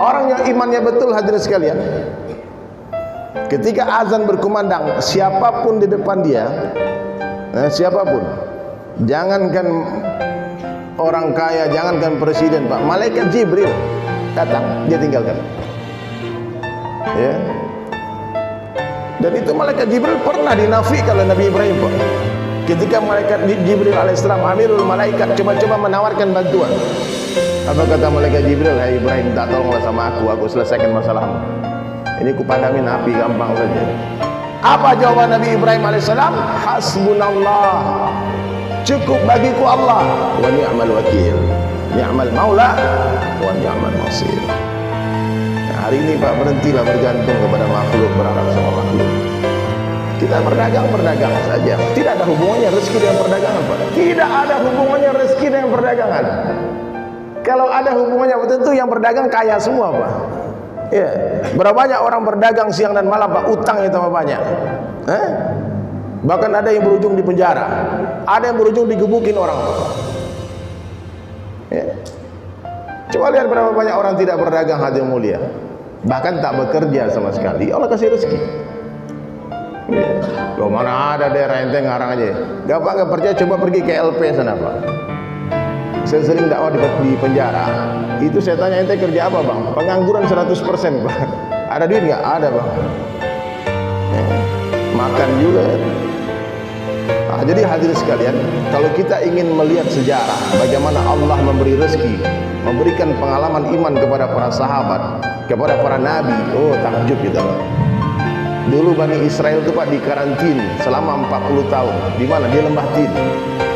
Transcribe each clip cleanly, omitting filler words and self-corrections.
Orang yang imannya betul, hadirin sekalian, ketika azan berkumandang, siapapun di depan dia, siapapun, jangankan orang kaya, jangankan presiden, Pak, malaikat Jibril datang, dia tinggalkan. Ya. Dan itu malaikat Jibril pernah dinafikan oleh Nabi Ibrahim, Pak. Ketika malaikat Jibril alaihissalam, amirul malaikat, coba-coba menawarkan bantuan. Apa kata malaikat Jibril? Hai Ibrahim, tak tolonglah sama aku selesaikan masalahmu. Ini kupadamin api gampang saja. Apa jawaban Nabi Ibrahim alaihissalam? Hasbunallah, cukup bagiku Allah, wa ni'mal wakil, ni'mal maula wa ni'mal nasir. Nah, hari ini Pak, berhentilah bergantung kepada makhluk, berharap sama makhluk. Kita berdagang saja. Tidak ada hubungannya rezeki dengan perdagangan, Pak. Tidak ada hubungannya rezeki dengan perdagangan. Kalau ada hubungannya, tentu yang berdagang kaya semua, Pak. Ya, berapa banyak orang berdagang siang dan malam, Pak, utangnya tambah banyak. Bahkan ada yang berujung di penjara, ada yang berujung digebukin orang, Pak. Ya. Coba lihat berapa banyak orang tidak berdagang, hadirin mulia, bahkan tak bekerja sama sekali. Allah kasih rezeki. Ya. Loh, mana ada daerah ente ngarang aja. Gampang, nggak percaya, coba pergi ke LP sana, Pak. Saya sering dakwah di penjara. Itu saya tanya, ente kerja apa, Bang? Pengangguran 100%, Bang. Ada duit nggak? Ada, Bang. Ya. Makan juga. Nah, jadi hadirin sekalian, kalau kita ingin melihat sejarah bagaimana Allah memberi rezeki, memberikan pengalaman iman kepada para sahabat, kepada para nabi, oh takjub kita. Dulu Bani Israel itu, Pak, dikarantin selama 40 tahun. Di mana? Di lembah Tin.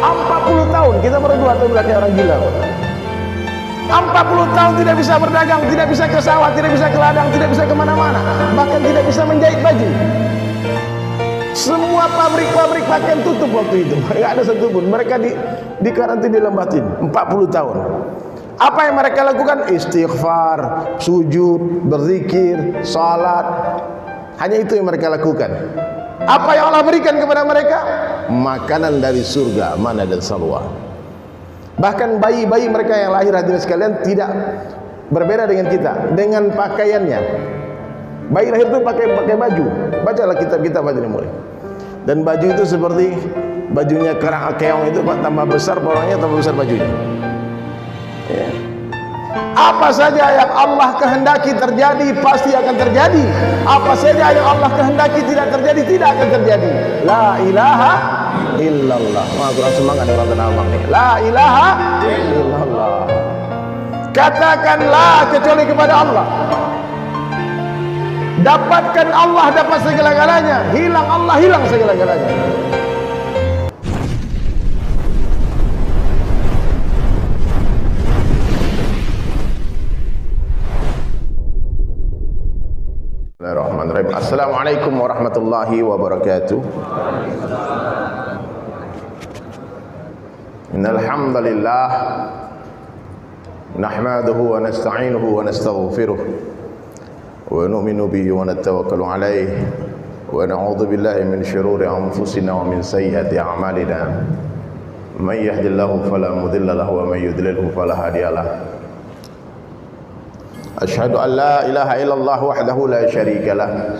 40 tahun, kita berdua tuh berarti orang gila, Pak. 40 tahun tidak bisa berdagang, tidak bisa ke sawah, tidak bisa ke ladang, tidak bisa kemana-mana, bahkan tidak bisa menjahit baju. Semua pabrik-pabrik pakaian tutup waktu itu, nggak ada satupun. Mereka dikarantin di lembah Tin 40 tahun. Apa yang mereka lakukan? Istighfar, sujud, berzikir, salat. Hanya itu yang mereka lakukan. Apa yang Allah berikan kepada mereka? Makanan dari surga, mana dan salwa. Bahkan bayi-bayi mereka yang lahir, hadirin sekalian, tidak berbeda dengan kita, dengan pakaiannya. Bayi lahir itu pakai baju. Bacalah kitab-kitab, hadirin mulia. Dan baju itu seperti bajunya kerang keong itu, Pak, tambah besar bolongnya, tambah besar bajunya. Ya. Apa saja yang Allah kehendaki terjadi pasti akan terjadi. Apa saja yang Allah kehendaki tidak terjadi, tidak akan terjadi. La ilaha illallah. Wah, kurang semangat orang Tanah Abang nih. La ilaha illallah. Katakan la kecuali kepada Allah. Dapatkan Allah, dapat segala-galanya. Hilang Allah, hilang segala-galanya. Bismillahirrahmanirrahim. Assalamualaikum warahmatullahi wabarakatuh. Innal hamdalillah nahmaduhu wa nasta'inuhu wa nastaghfiruh wa nu'minu bihi wa natawakkalu alayhi wa na'udzu billahi min shururi anfusina wa min sayyiati a'malina. May yahdihillahu fala mudilla lahu wa may yudlilhu fala hadiya lahu. Asyhadu an la ilaha illallah wahdahu la syarika lah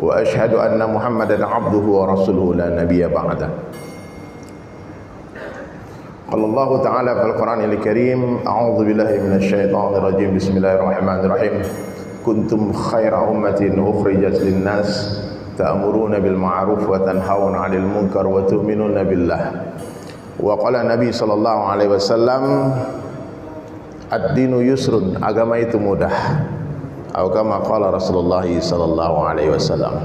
wa asyhadu anna Muhammadan abduhu wa rasuluhu la nabiyya ba'da. Qala Allah ta'ala fil Qur'anil Karim, a'udzu billahi minasy syaithanir rajim. Bismillahirrahmanirrahim. Kuntum khaira ummatin ukhrijat lin-nas ta'muruna bil ma'ruf wa tanhauna 'anil munkar wa tu'minuna billah. Wa qala Nabi sallallahu alaihi wasallam, ad-dinu yusrun, agama itu mudah. Atau kama qala Rasulullah sallallahu alaihi wasallam.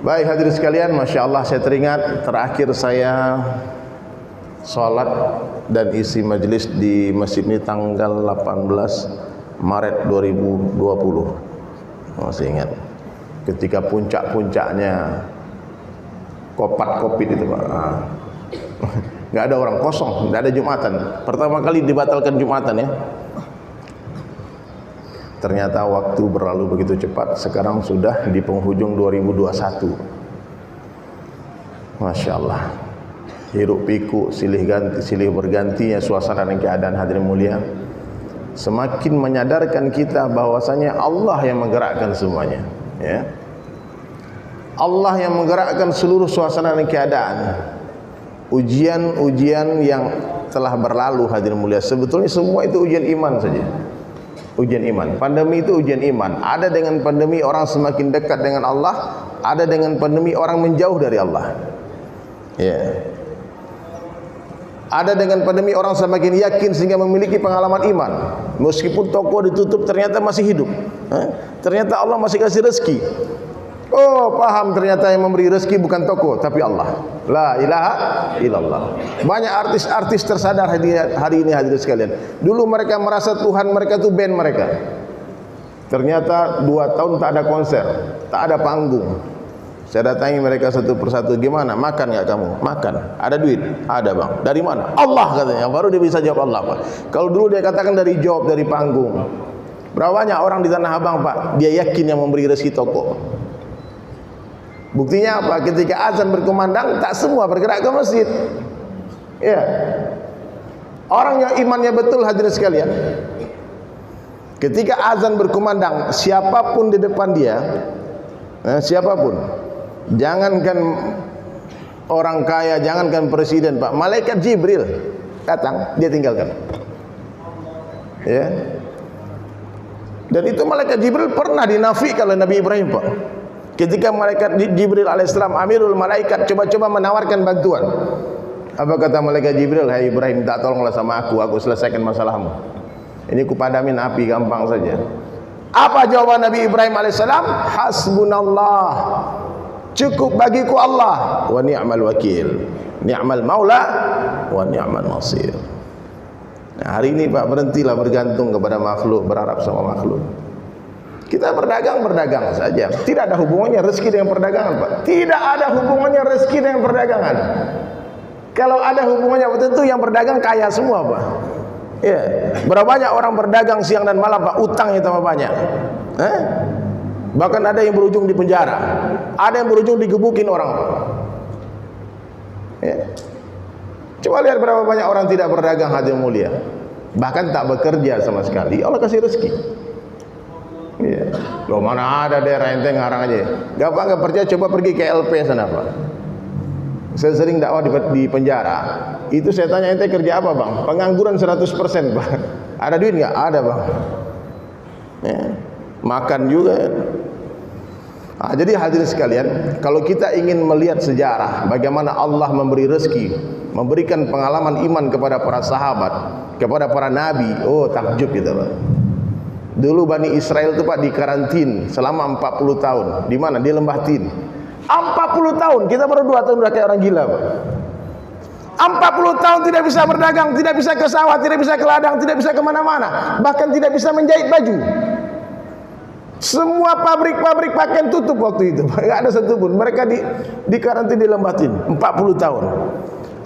Baik hadirin sekalian, Masya Allah, saya teringat terakhir saya salat dan isi majelis di masjid ini tanggal 18 Maret 2020. Masih ingat ketika puncak-puncaknya Covid itu, Pak. Nggak ada orang, kosong, nggak ada Jumatan. Pertama kali dibatalkan Jumatan, ya. Ternyata waktu berlalu begitu cepat. Sekarang sudah di penghujung 2021. Masya Allah. Hiruk pikuk, silih bergantinya suasana dan keadaan, hadirin mulia. semakin menyadarkan kita bahwasanya Allah yang menggerakkan semuanya, ya. Allah yang menggerakkan seluruh suasana dan keadaan. Ujian-ujian yang telah berlalu, hadirin mulia, sebetulnya semua itu ujian iman saja. Ujian iman. Pandemi itu ujian iman. Ada dengan pandemi orang semakin dekat dengan Allah, ada dengan pandemi orang menjauh dari Allah. Ya. Ada dengan pandemi orang semakin yakin sehingga memiliki pengalaman iman. Meskipun toko ditutup ternyata masih hidup. Ternyata Allah masih kasih rezeki. Oh, paham, ternyata yang memberi rezeki bukan toko tapi Allah. La ilaha illallah. Banyak artis-artis tersadar hari ini, hadirin sekalian. Dulu mereka merasa Tuhan mereka itu band mereka. Ternyata 2 tahun tak ada konser, tak ada panggung. Saya datangi mereka satu persatu, gimana? Makan nggak kamu? Makan. Ada duit? Ada bang. Dari mana? Allah katanya. Baru dia bisa jawab Allah, Pak. Kalau dulu dia katakan dari job, dari panggung. Berapa banyak orang di Tanah Abang, Pak, dia yakin yang memberi rezeki toko. Buktinya apa? Ketika azan berkumandang, tak semua bergerak ke masjid. Ya. Orang yang imannya betul, hadirin sekalian, ketika azan berkumandang, siapapun di depan dia, siapapun, jangankan orang kaya, jangankan presiden, Pak, malaikat Jibril datang, dia tinggalkan. Ya. Dan itu malaikat Jibril pernah dinafikan oleh Nabi Ibrahim, Pak. Ketika malaikat Jibril alaihissalam, amirul malaikat, coba-coba menawarkan bantuan. Apa kata malaikat Jibril? Hai Ibrahim, tak tolonglah sama aku selesaikan masalahmu. Ini kupadamin api, gampang saja. Apa jawaban Nabi Ibrahim alaihissalam? Hasbunallah, cukup bagiku Allah, wa ni'mal wakil, ni'mal maula wa ni'mal nasir. Nah, hari ini, Pak, berhentilah bergantung kepada makhluk, berharap sama makhluk. Kita berdagang saja. Tidak ada hubungannya rezeki dengan perdagangan, Pak. Tidak ada hubungannya rezeki dengan perdagangan. Kalau ada hubungannya, tentu yang berdagang kaya semua, Pak. Ya. Berapa banyak orang berdagang siang dan malam, Pak, utangnya tambah banyak. Bahkan ada yang berujung di penjara, ada yang berujung digebukin orang, Pak. Ya. Coba lihat berapa banyak orang tidak berdagang, hadirin mulia, bahkan tak bekerja sama sekali. Allah kasih rezeki. Ya. Loh, mana ada daerah ente ngarang aja. Gampang, nggak percaya, coba pergi ke LP sana, Pak. Saya sering dakwah di penjara. Itu saya tanya, ente kerja apa, Bang? Pengangguran 100%, Pak. Ada duit nggak? Ada, Bang. Ya. Makan juga. Nah, jadi hadirin sekalian, kalau kita ingin melihat sejarah bagaimana Allah memberi rezeki, memberikan pengalaman iman kepada para sahabat, kepada para nabi, oh takjub kita, Pak. Dulu Bani Israel itu, Pak, dikarantin selama 40 tahun. Di mana? Di Lembah Tin. 40 tahun. Kita baru 2 tahun udah kayak orang gila, Pak. 40 tahun tidak bisa berdagang, tidak bisa ke sawah, tidak bisa ke ladang, tidak bisa kemana-mana, bahkan tidak bisa menjahit baju. Semua pabrik-pabrik pakaian tutup waktu itu, nggak ada satupun. Mereka dikarantin di Lembah Tin 40 tahun.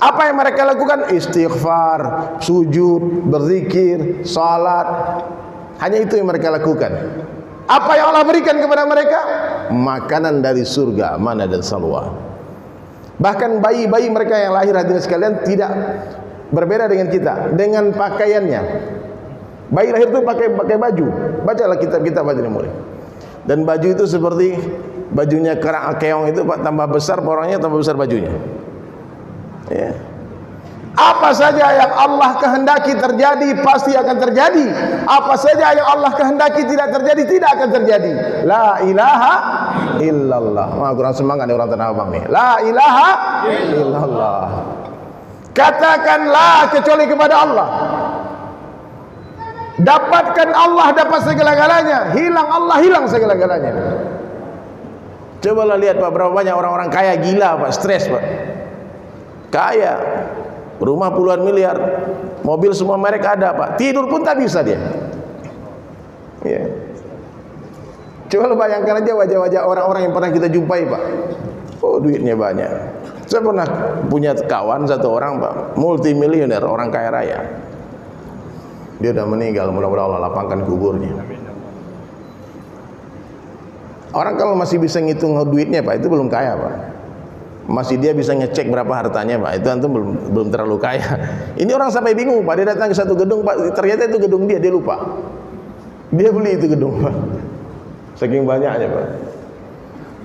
Apa yang mereka lakukan? Istighfar, sujud, berzikir, salat. Hanya itu yang mereka lakukan. Apa yang Allah berikan kepada mereka? Makanan dari surga, mana dan salwa. Bahkan bayi-bayi mereka yang lahir, hadirin sekalian, tidak berbeda dengan kita, dengan pakaiannya. Bayi lahir itu pakai baju. Bacalah kitab-kitab, hadirin mulia. Dan baju itu seperti bajunya kerang keong itu, Pak, tambah besar porongnya, tambah besar bajunya. Ya. Apa saja yang Allah kehendaki terjadi pasti akan terjadi. Apa saja yang Allah kehendaki tidak terjadi, tidak akan terjadi. La ilaha illallah. Wah, kurang semangat nih orang Tanah Abang nih. La ilaha illallah. Katakan la kecuali kepada Allah. Dapatkan Allah, dapat segala-galanya. Hilang Allah, hilang segala-galanya. Cobalah lihat, Pak, berapa banyak orang-orang kaya gila, Pak, stres, Pak. Kaya, rumah puluhan miliar, mobil semua merek ada, Pak. Tidur pun tak bisa dia. Ya. Coba bayangkan aja wajah-wajah orang-orang yang pernah kita jumpai, Pak. Oh, duitnya banyak. Saya pernah punya kawan satu orang, Pak, multimilioner, orang kaya raya. Dia sudah meninggal, mudah-mudahan Allah lapangkan kuburnya. Orang kalau masih bisa ngitung duitnya, Pak, itu belum kaya, Pak. masih dia bisa ngecek berapa hartanya Pak. Itu antum belum terlalu kaya. Ini orang sampai bingung Pak, dia datang ke satu gedung Pak, ternyata itu gedung dia lupa. Dia beli itu gedung Pak, saking banyaknya Pak.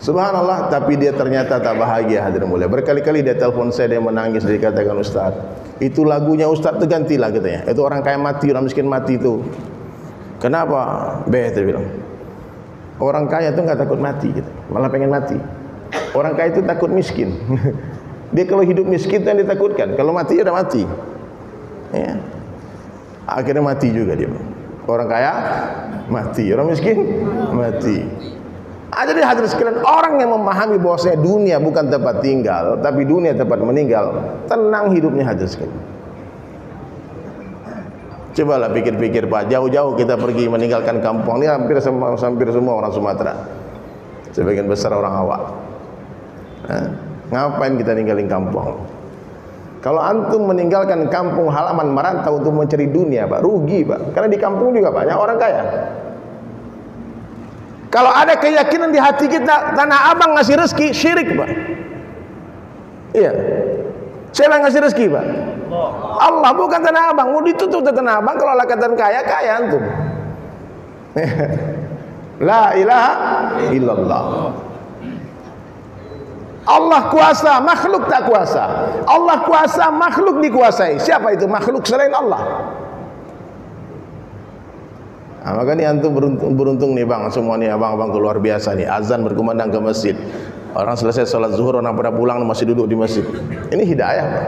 Subhanallah, tapi dia ternyata tak bahagia hadirin mulia. Berkali-kali dia telepon saya, dia menangis, dia katakan, Ustaz, itu lagunya Ustaz itu gantilah katanya. Itu orang kaya mati, orang miskin mati itu. Kenapa? Dia bilang, orang kaya itu nggak takut mati gitu, malah pengen mati. Orang kaya itu takut miskin. Dia kalau hidup miskin yang ditakutkan, kalau mati udah mati. Ya. Akhirnya mati juga dia. Orang kaya mati, orang miskin mati. Jadi hadirin sekalian, orang yang memahami bahwasanya dunia bukan tempat tinggal, tapi dunia tempat meninggal, tenang hidupnya hadirin sekalian. Cobalah pikir-pikir Pak, jauh-jauh kita pergi meninggalkan kampung. Ini hampir semua orang Sumatera, sebagian besar orang awak. Ngapain kita ninggalin kampung? Kalau antum meninggalkan kampung halaman merantau untuk mencari dunia Pak, rugi Pak. Karena di kampung juga banyak orang kaya. Kalau ada keyakinan di hati kita Tanah Abang ngasih rezeki, syirik Pak. Iya. Siapa ngasih rezeki Pak? Allah, bukan Tanah Abang. Mau ditutup Tanah Abang kalau lakatan kaya antum. La ilaha illallah. Allah kuasa, makhluk tak kuasa. Allah kuasa, makhluk dikuasai. Siapa itu makhluk selain Allah? Nah, maka ini antum beruntung nih Bang, semua nih abang-abang luar biasa nih. Azan berkumandang ke masjid. Orang selesai sholat zuhur, orang pada pulang masih duduk di masjid. Ini hidayah Bang.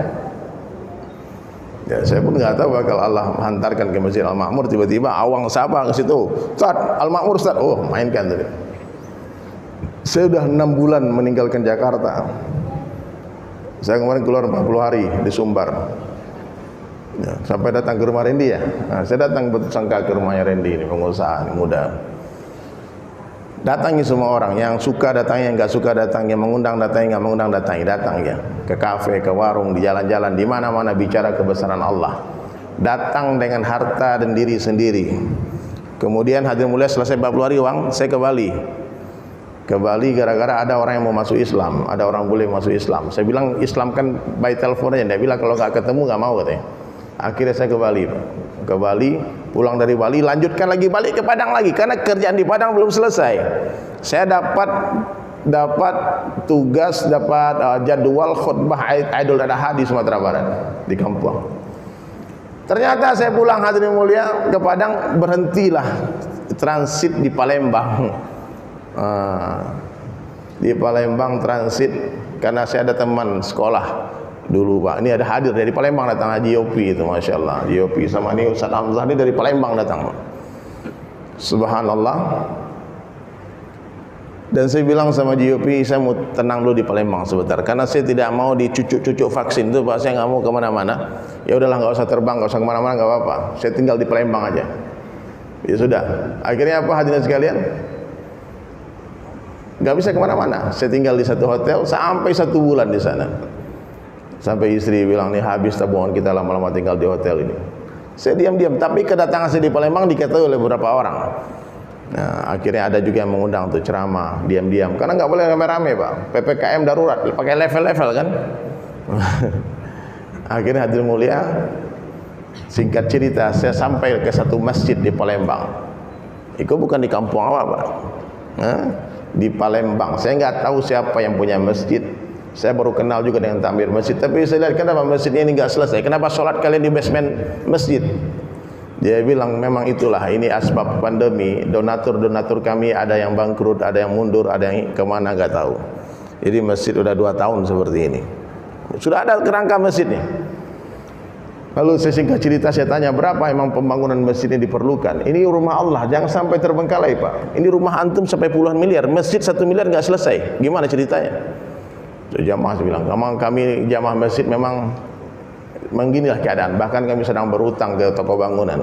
Ya, saya pun nggak tahu bakal Allah hantarkan ke Masjid Al-Ma'mur, tiba-tiba awang siapa ke situ, Ustaz, Al-Ma'mur Ustaz, oh mainkan tadi. Saya sudah 6 bulan meninggalkan Jakarta. Saya kemarin keluar 40 hari di Sumbar. Ya, sampai datang ke rumah Randy ya. Nah, saya datang bersangka ke rumahnya Randy ini, pengusaha muda. Datangi semua orang, yang suka datangi, yang nggak suka datangi, yang mengundang datangi, nggak mengundang datangi, datang ya. Ke kafe, ke warung, di jalan-jalan, di mana-mana bicara kebesaran Allah. Datang dengan harta dan diri sendiri. Kemudian hadirin mulia, selesai 40 hari uang, saya ke Bali. Ke Bali gara-gara ada orang yang mau masuk Islam, ada orang boleh masuk Islam. Saya bilang Islam kan by telepon aja. Dia bilang kalau nggak ketemu nggak mau katanya. Akhirnya saya ke Bali, ke Bali, pulang dari Bali, lanjutkan lagi balik ke Padang lagi karena kerjaan di Padang belum selesai. Saya dapat tugas, dapat jadwal khutbah Idul Adha di Sumatera Barat di kampung. Ternyata saya pulang hadirin mulia ke Padang, berhentilah transit di Palembang. Di Palembang transit karena saya ada teman sekolah dulu Pak, ini ada hadir dari Palembang datang Haji Yopi itu, Masya Allah. Haji Yopi sama ini Ustaz Hamzah ini dari Palembang datang. Subhanallah. Dan saya bilang sama Haji Yopi, saya mau tenang dulu di Palembang sebentar, karena saya tidak mau dicucuk-cucuk vaksin itu Pak, saya nggak mau kemana-mana. Ya udahlah, nggak usah terbang, nggak usah kemana-mana, nggak apa-apa, saya tinggal di Palembang aja. Ya sudah, akhirnya apa hadirin sekalian, nggak bisa kemana-mana, saya tinggal di satu hotel sampai 1 bulan di sana. Sampai istri bilang, nih habis tabungan kita lama-lama tinggal di hotel ini. Saya diam-diam, tapi kedatangan saya di Palembang diketahui oleh beberapa orang. Nah, akhirnya ada juga yang mengundang untuk ceramah diam-diam, karena nggak boleh rame-rame Pak, PPKM darurat, pakai level-level kan. Akhirnya hadirin mulia, singkat cerita, saya sampai ke satu masjid di Palembang. Itu bukan di kampung awak Pak, di Palembang. Saya nggak tahu siapa yang punya masjid. Saya baru kenal juga dengan takmir masjid. Tapi saya lihat, kenapa masjid ini nggak selesai? Kenapa sholat kalian di basement masjid? Dia bilang, memang itulah, ini asbab pandemi. Donatur kami ada yang bangkrut, ada yang mundur, ada yang kemana nggak tahu. Jadi masjid udah 2 tahun seperti ini. Sudah ada kerangka masjidnya. Lalu saya singkat cerita, saya tanya, berapa emang pembangunan masjid ini diperlukan? Ini rumah Allah, jangan sampai terbengkalai Pak. Ini rumah antum sampai puluhan miliar, masjid 1 miliar nggak selesai. Gimana ceritanya? Jamaah bilang, kami jamaah masjid memang beginilah keadaan. Bahkan kami sedang berutang ke toko bangunan.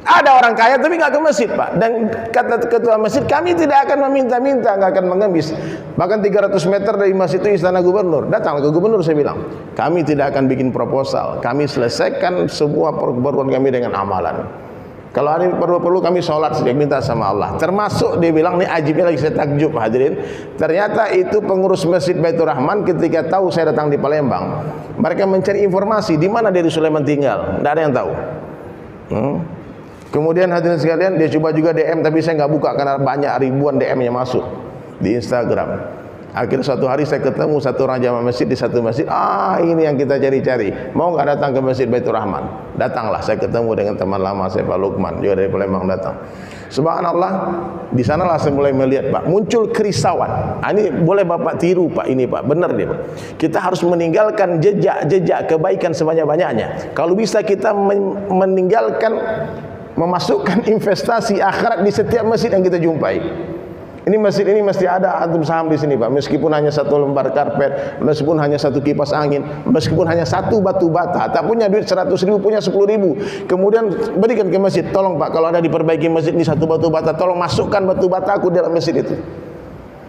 Ada orang kaya tapi nggak ke masjid Pak. Dan kata ketua masjid, kami tidak akan meminta-minta, nggak akan mengemis. Bahkan 300 meter dari masjid itu istana gubernur. Datang ke gubernur, saya bilang, kami tidak akan bikin proposal. Kami selesaikan semua perbuatan kami dengan amalan. Kalau ada perlu kami sholat saja, minta sama Allah. Termasuk dia bilang, ini ajibnya lagi saya takjub hadirin. Ternyata itu pengurus Masjid Baitur Rahman ketika tahu saya datang di Palembang, mereka mencari informasi di mana Dedi Sulaiman tinggal. Tidak ada yang tahu. Kemudian hadirin sekalian, dia coba juga DM, tapi saya nggak buka karena banyak ribuan DM yang masuk di Instagram. Akhirnya suatu hari saya ketemu satu orang jamaah masjid di satu masjid. Ini yang kita cari-cari. Mau nggak datang ke Masjid Baitur Rahman? Datanglah. Saya ketemu dengan teman lama saya, Pak Lukman, juga dari Palembang datang. Subhanallah, di sanalah saya mulai melihat, Pak, muncul kerisauan. Ini boleh Bapak tiru, Pak, ini Pak, benar dia, Pak. Kita harus meninggalkan jejak-jejak kebaikan sebanyak-banyaknya. Kalau bisa kita meninggalkan, memasukkan investasi akhirat di setiap masjid yang kita jumpai. Ini masjid ini mesti ada antum saham di sini, Pak. Meskipun hanya satu lembar karpet, meskipun hanya satu kipas angin, meskipun hanya satu batu bata, tak punya duit 100.000, punya 10.000, kemudian berikan ke masjid. Tolong Pak, kalau ada diperbaiki masjid ini satu batu bata, tolong masukkan batu bata aku dalam masjid itu.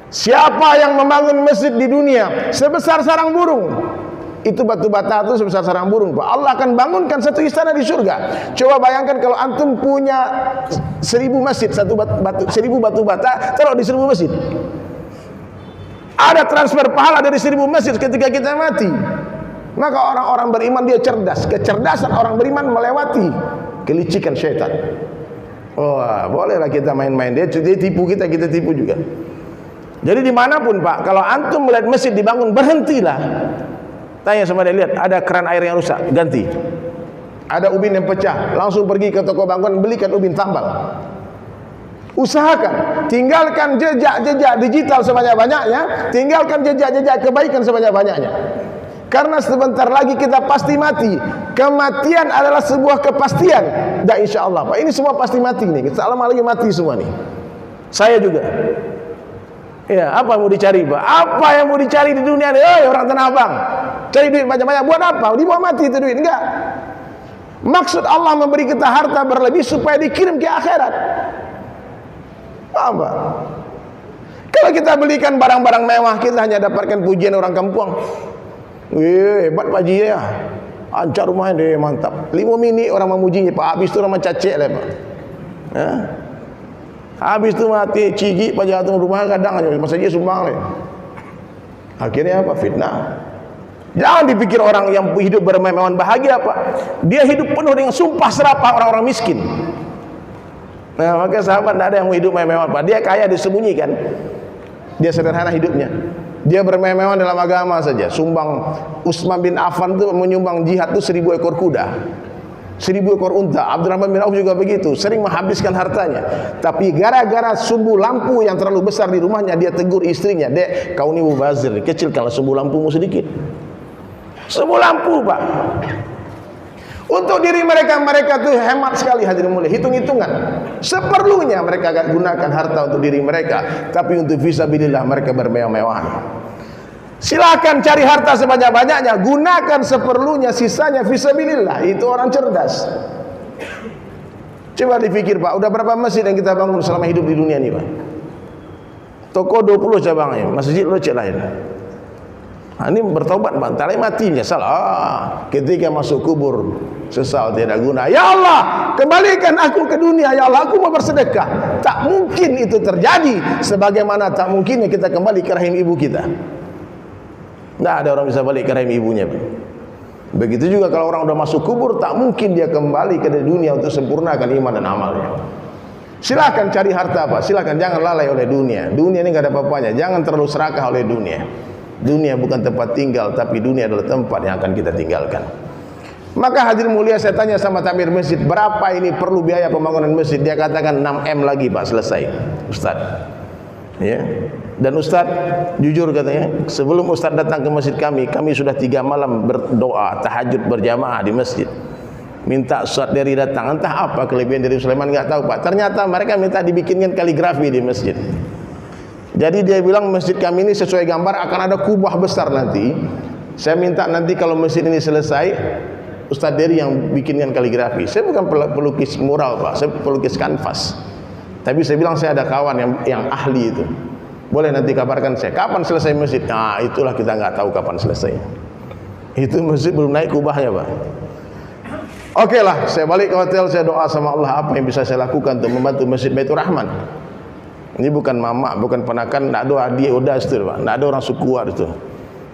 Siapa yang membangun masjid di dunia sebesar sarang burung, itu batu bata itu sebesar sarang burung, Pak. Allah akan bangunkan satu istana di surga. Coba bayangkan kalau antum punya 1000 masjid, 1000 batu bata taruh di 1000 masjid. Ada transfer pahala dari 1000 masjid ketika kita mati. Maka orang-orang beriman dia cerdas. Kecerdasan orang beriman melewati kelicikan syaitan. Wah, bolehlah kita main-main. Dia tipu kita tipu juga. Jadi dimanapun, Pak, kalau antum melihat masjid dibangun, berhentilah. Tanya sama dia, lihat ada keran air yang rusak, ganti. Ada ubin yang pecah, langsung pergi ke toko bangunan, belikan ubin tambal. Usahakan, tinggalkan jejak-jejak digital sebanyak-banyaknya, tinggalkan jejak-jejak kebaikan sebanyak-banyaknya. Karena sebentar lagi kita pasti mati. Kematian adalah sebuah kepastian. Dan insya Allah, Pak, ini semua pasti mati nih. Kita lama lagi mati semua nih. Saya juga. Ya, apa yang mau dicari, Pak? Apa yang mau dicari di dunia ini? Orang Tanah Abang, cari duit banyak-banyak buat apa? Dibawa mati itu duit? Enggak. Maksud Allah memberi kita harta berlebih supaya dikirim ke akhirat. Apa? Kalau kita belikan barang-barang mewah, kita hanya dapatkan pujian orang kampung. Wih, hebat Pak Haji ya. Ancar rumahnya deh, mantap. 5 minit orang memujinya, Pak. Habis itu orang mencacik lah, Pak. Ya. Habis itu mati cigi Pak Jatuh rumah kadang aja masa dia sumbang le. Akhirnya apa? Fitnah. Jangan dipikir orang yang hidup bermewah bahagia, Pak. Dia hidup penuh dengan sumpah serapah orang-orang miskin. Nah, maka sahabat tidak ada yang hidup mewah, Pak. Dia kaya disembunyikan. Dia sederhana hidupnya. Dia bermewah dalam agama saja. Sumbang Utsman bin Affan itu menyumbang jihad itu 1000 ekor kuda. 1000 ekor unta. Abdurrahman bin Auf juga begitu, sering menghabiskan hartanya. Tapi gara-gara sumbu lampu yang terlalu besar di rumahnya, dia tegur istrinya, "Dek, kau ini mubazir, kecil kalau sumbu lampumu sedikit." Sumbu lampu, Pak. Untuk diri mereka tuh hemat sekali, hadirin mulia, hitung-hitungan. Seperlunya mereka akan gunakan harta untuk diri mereka, tapi untuk fisabilillah mereka bermewah-mewahan. Silakan cari harta sebanyak-banyaknya, gunakan seperlunya, sisanya fisabilillah. Itu orang cerdas. Coba dipikir, Pak, udah berapa masjid yang kita bangun selama hidup di dunia ini, Pak? Toko 20 cabangnya, masjid lo cek lain. Ini bertobat, Pak, tak mati nyesal. Ketika masuk kubur sesal tidak guna. Ya Allah, kembalikan aku ke dunia. Ya Allah, aku mau bersedekah. Tak mungkin itu terjadi, sebagaimana tak mungkinnya kita kembali ke rahim ibu kita. Tidak ada orang bisa balik ke rahim ibunya. Begitu juga kalau orang sudah masuk kubur, tak mungkin dia kembali ke dunia untuk sempurnakan iman dan amalnya. Silakan cari harta, Pak. Silakan, jangan lalai oleh dunia. Dunia ini tidak ada apa-apanya. Jangan terlalu serakah oleh dunia. Dunia bukan tempat tinggal, tapi dunia adalah tempat yang akan kita tinggalkan. Maka hadirin mulia, saya tanya sama takmir masjid, berapa ini perlu biaya pembangunan masjid? Dia katakan 6M lagi, Pak, selesai, Ustaz. Ya. Dan Ustaz jujur katanya, sebelum Ustaz datang ke masjid kami sudah 3 malam berdoa tahajud berjamaah di masjid, minta Ustaz dari datang. Entah apa kelebihan dari Sulaiman, nggak tahu, Pak. Ternyata mereka minta dibikinkan kaligrafi di masjid. Jadi dia bilang masjid kami ini sesuai gambar akan ada kubah besar nanti. Saya minta nanti kalau masjid ini selesai, Ustaz Dery yang bikinkan kaligrafi. Saya bukan pelukis mural, Pak, saya pelukis kanvas. Tapi saya bilang saya ada kawan yang ahli itu. Boleh nanti kabarkan saya kapan selesai masjid. Nah, itulah kita nggak tahu kapan selesai. Itu masjid belum naik kubahnya, Pak. Oke lah, saya balik ke hotel, saya doa sama Allah apa yang bisa saya lakukan untuk membantu Masjid Baitur Rahman. Ini bukan mama, bukan ponakan, tidak ada hadiah udah itu, Pak. Tidak ada orang suku itu.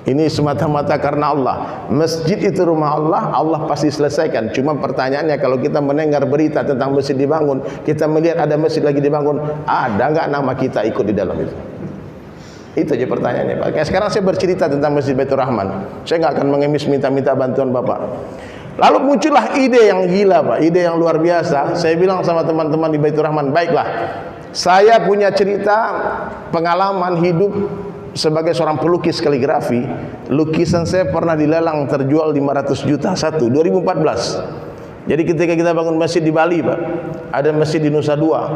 Ini semata-mata karena Allah. Masjid itu rumah Allah, Allah pasti selesaikan. Cuma pertanyaannya, kalau kita mendengar berita tentang masjid dibangun, kita melihat ada masjid lagi dibangun, ada nggak nama kita ikut di dalam itu? Itu aja pertanyaannya, Pak. Kayak sekarang saya bercerita tentang Masjid Baitur Rahman, saya nggak akan mengemis minta bantuan Bapak. Lalu muncullah ide yang gila, Pak, ide yang luar biasa. Saya bilang sama teman-teman di Baitur Rahman, baiklah, saya punya cerita pengalaman hidup sebagai seorang pelukis kaligrafi. Lukisan saya pernah dilelang terjual 500 juta satu 2014. Jadi ketika kita bangun masjid di Bali, Pak, ada masjid di Nusa Dua,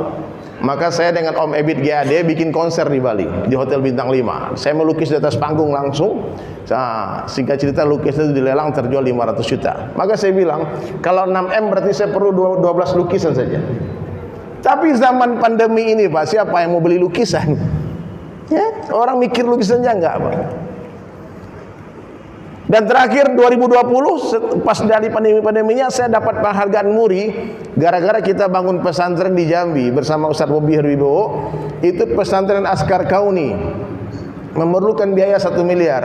maka saya dengan Om Ebit GAD bikin konser di Bali, di Hotel Bintang 5. Saya melukis di atas panggung langsung. Nah, singkat cerita lukisan itu dilelang terjual 500 juta. Maka saya bilang, kalau 6M berarti saya perlu 12 lukisan saja. Tapi zaman pandemi ini, Pak, siapa yang mau beli lukisan? Ya, orang mikir lukisannya enggak, Pak. Dan terakhir 2020 pas dari pandeminya saya dapat penghargaan MURI gara-gara kita bangun pesantren di Jambi bersama Ustaz Bobi Herwibowo. Itu pesantren Askar Kauni, memerlukan biaya 1 miliar.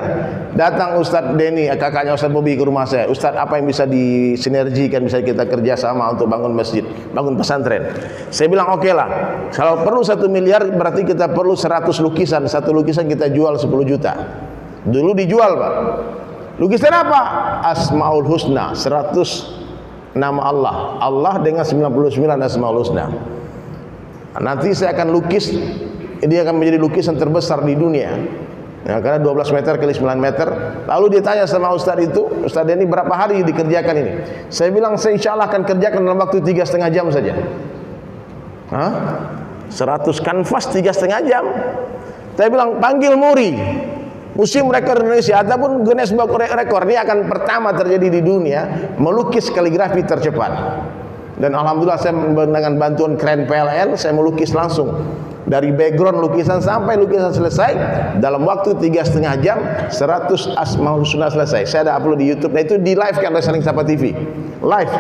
Datang Ustaz Denny, kakaknya Ustaz Bobi, ke rumah saya. Ustaz, apa yang bisa disinergikan, bisa kita kerjasama untuk bangun masjid, bangun pesantren? Saya bilang oke lah, kalau perlu 1 miliar berarti kita perlu 100 lukisan. Satu lukisan kita jual 10 juta. Dulu dijual, Pak. Lukisan apa? Asmaul Husna, 100 nama Allah. Allah dengan 99 Asmaul Husna. Nanti saya akan lukis, dia akan menjadi lukisan terbesar di dunia. Ya, karena 12 meter kali 9 meter. Lalu dia tanya sama Ustaz itu, Ustaz ini berapa hari dikerjakan ini? Saya bilang, saya insya Allah akan kerjakan dalam waktu 3,5 jam saja. Hah? 100 kanvas 3,5 jam. Saya bilang, panggil MURI, Museum Rekor Indonesia ataupun Guinness Book Rekor. Ini akan pertama terjadi di dunia melukis kaligrafi tercepat. Dan alhamdulillah saya dengan bantuan keren PLN, saya melukis langsung dari background lukisan sampai lukisan selesai dalam waktu 3,5 jam. 100 Asmaul Husna selesai. Saya ada upload di YouTube. Nah, itu di live kan oleh Saling Sapa TV. Live,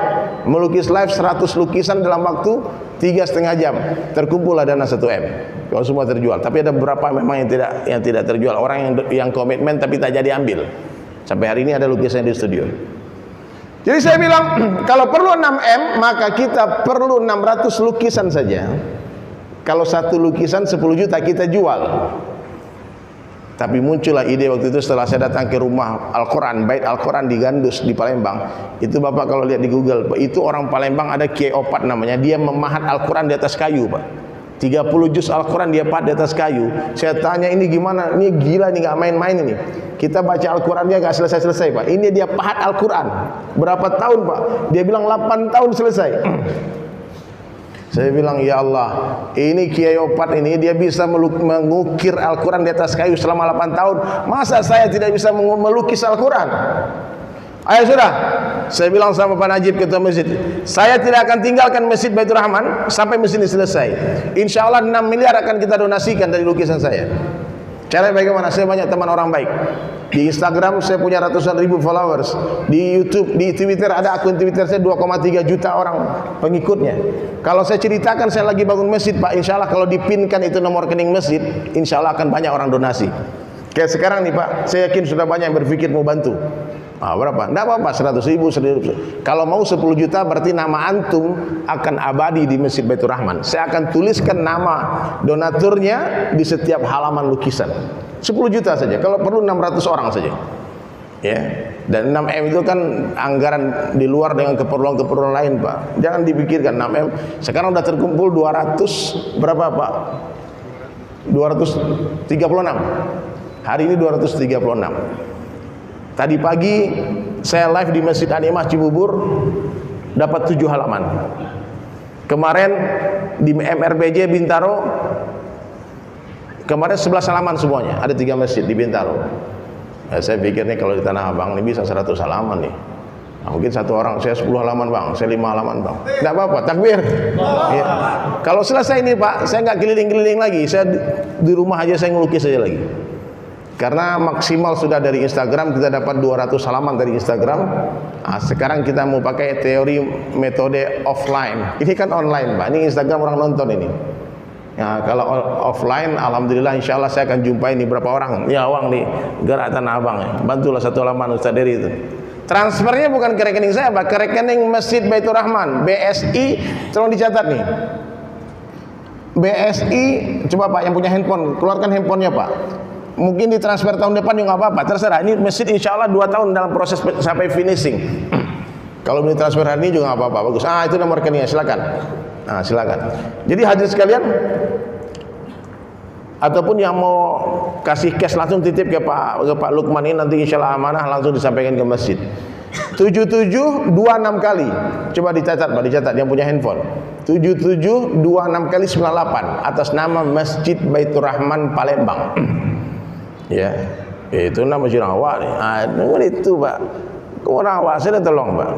melukis live 100 lukisan dalam waktu 3,5 jam. Terkumpullah dana 1M. Kalau semua terjual. Tapi ada beberapa memang yang tidak terjual. Orang yang komitmen tapi tak jadi ambil. Sampai hari ini ada lukisan di studio. Jadi saya bilang, kalau perlu 6M, maka kita perlu 600 lukisan saja. Kalau satu lukisan 10 juta kita jual. Tapi muncullah ide waktu itu setelah saya datang ke rumah Al-Quran, Bait Al-Quran di Gandus, di Palembang. Itu Bapak kalau lihat di Google, itu orang Palembang ada Kiai Opat namanya. Dia memahat Al-Quran di atas kayu, Pak. 30 juz Al-Quran dia pahat di atas kayu. Saya tanya, ini gimana? Ini gila, ini gak main-main ini. Kita baca Al-Quran dia gak selesai-selesai, Pak. Ini dia pahat Al-Quran. Berapa tahun, Pak? Dia bilang 8 tahun selesai. Saya bilang, ya Allah, ini Kiai Opat ini dia bisa mengukir Al-Quran di atas kayu selama 8 tahun. Masa saya tidak bisa melukis Al-Quran? Ayo sudah, saya bilang sama Pak Najib, ketua masjid, saya tidak akan tinggalkan Masjid Baitur Rahman sampai masjid ini selesai. Insya Allah 6 miliar akan kita donasikan dari lukisan saya. Cara bagaimana? Saya banyak teman orang baik. Di Instagram saya punya ratusan ribu followers. Di YouTube, di Twitter ada akun Twitter saya 2,3 juta orang pengikutnya. Kalau saya ceritakan saya lagi bangun masjid, Pak, insya Allah kalau dipinkan itu nomor rekening masjid, insya Allah akan banyak orang donasi. Kayak sekarang nih, Pak, saya yakin sudah banyak yang berpikir mau bantu. Berapa? Tidak apa-apa, 100 ribu, 100 ribu. Kalau mau 10 juta berarti nama antum akan abadi di Masjid Baitur Rahman. Saya akan tuliskan nama donaturnya di setiap halaman lukisan. 10 juta saja, kalau perlu 600 orang saja. Ya. Dan 6M itu kan anggaran di luar dengan keperluan-keperluan lain, Pak. Jangan dipikirkan 6M. Sekarang sudah terkumpul 200 berapa, Pak? 236. Hari ini 236. Tadi pagi saya live di Masjid An-Ni'mah Cibubur, dapat 7 halaman. Kemarin di MRBJ Bintaro, kemarin 11 halaman semuanya. Ada 3 masjid di Bintaro. Ya, saya pikir nih kalau di Tanah Abang ini bisa 100 halaman nih. Nah, mungkin satu orang, saya 10 halaman Bang, saya 5 halaman Bang. Tidak apa-apa, takbir. Ya. Kalau selesai ini Pak, saya nggak keliling-keliling lagi. Saya di rumah aja saya ngelukis aja lagi. Karena maksimal sudah dari Instagram kita dapat 200 halaman dari Instagram. Nah, sekarang kita mau pakai teori metode offline. Ini kan online, Pak. Ini Instagram orang nonton ini. Nah, kalau offline, alhamdulillah, insya Allah saya akan jumpai ini berapa orang. Ya, uang nih, gerak Tanah Abang. Bantulah 1 halaman Ustaz Dery itu. Transfernya bukan ke rekening saya, Pak, ke rekening Masjid Baitur Rahman, BSI. Tolong dicatat nih. BSI, coba Pak yang punya handphone, keluarkan handphonenya Pak. Mungkin ditransfer tahun depan juga nggak apa-apa, terserah. Ini masjid insya Allah 2 tahun dalam proses sampai finishing. Kalau mau ditransfer hari ini juga nggak apa-apa, bagus. Itu nomor rekeningnya, silakan. Nah, silakan. Jadi hadirin sekalian, ataupun yang mau kasih cash langsung titip ke Pak Lukman ini, nanti insya Allah amanah langsung disampaikan ke masjid. 7726 kali. Coba dicatat Pak, dicatat yang punya handphone. 7726 kali 98 atas nama Masjid Baitur Rahman Palembang. Ya, itu nama Masjid Awak nih. Itu Pak. Orang Awak saya tolong Pak.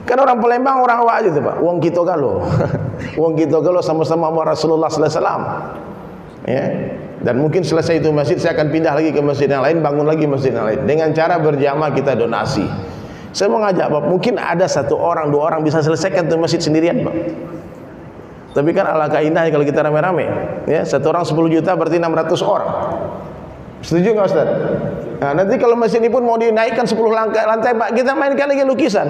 Kan orang Palembang orang Awak aja tuh Pak. Wong kita galo. Wong kita galo sama-sama sama Rasulullah sallallahu alaihi wasallam. Ya. Dan mungkin selesai itu masjid saya akan pindah lagi ke masjid yang lain, bangun lagi masjid yang lain. Dengan cara berjamaah kita donasi. Saya mau ngajak Pak, mungkin ada 1 orang 2 orang bisa selesaikan tuh masjid sendirian Pak. Tapi kan alangkah indahnya kalau kita rame-rame. Ya, 1 orang 10 juta berarti 600 orang. Setuju nggak Ustaz? Nah, nanti kalau masjid ini pun mau dinaikkan 10 lantai Pak, kita mainkan lagi lukisan.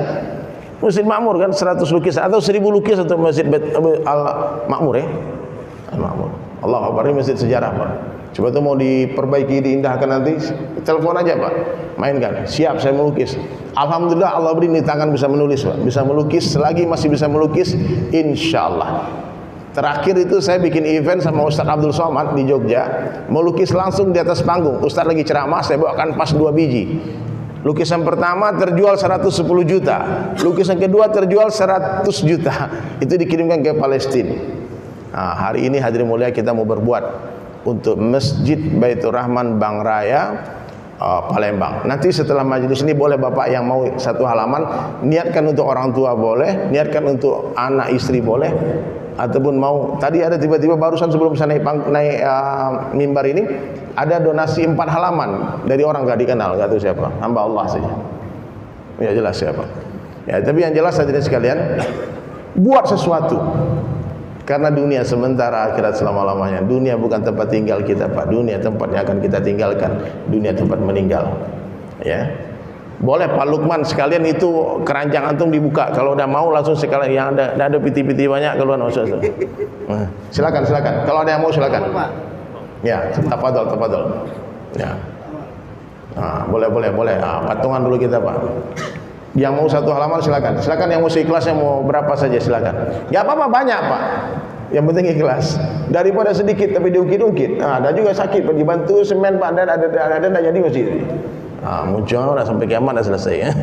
Masjid Makmur kan 100 lukisan atau 1000 lukisan untuk Masjid Al-Makmur ya. Al-Makmur. Allah Akbar, ini masjid sejarah Pak. Coba tuh mau diperbaiki, diindahkan nanti, telepon aja Pak. Mainkan. Siap saya melukis. Alhamdulillah Allah beri ini tangan bisa menulis Pak. Bisa melukis, selagi masih bisa melukis insyaallah. Terakhir itu saya bikin event sama Ustaz Abdul Somad di Jogja, melukis langsung di atas panggung. Ustaz lagi ceramah, saya bawakan pas 2 biji. Lukisan pertama terjual 110 juta, lukisan kedua terjual 100 juta. Itu dikirimkan ke Palestina. Nah, hari ini hadirin mulia kita mau berbuat untuk Masjid Baitur Rahman Bang Raya Palembang. Nanti setelah majelis ini boleh Bapak yang mau 1 halaman, niatkan untuk orang tua boleh, niatkan untuk anak istri boleh. Ataupun mau, tadi ada tiba-tiba barusan sebelum saya naik mimbar ini ada donasi 4 halaman dari orang gak dikenal, gak tahu siapa, hamba Allah saja. Ya jelas siapa. Ya, tapi yang jelas hadirin sekalian, buat sesuatu. Karena dunia sementara, akhirat selama-lamanya. Dunia bukan tempat tinggal kita Pak, dunia tempat yang akan kita tinggalkan, dunia tempat meninggal. Ya. Boleh Pak Lukman sekalian itu keranjang antum dibuka. Kalau udah mau langsung sekalian yang ada piti-piti banyak keluar Ustaz. Silakan. Kalau ada yang mau silakan. Ya, tafadhol. Ya. Nah, boleh. Patungan dulu kita Pak. Yang mau 1 halaman silakan. Silakan yang mau seikhlas, yang mau berapa saja silakan. Enggak apa-apa banyak Pak. Yang penting ikhlas. Daripada sedikit tapi diungkit-ungkit. Nah, ada juga sakit dibantu semen Pak, ada enggak jadi masjid. Muncul dah sampai kiamat dah selesai ya.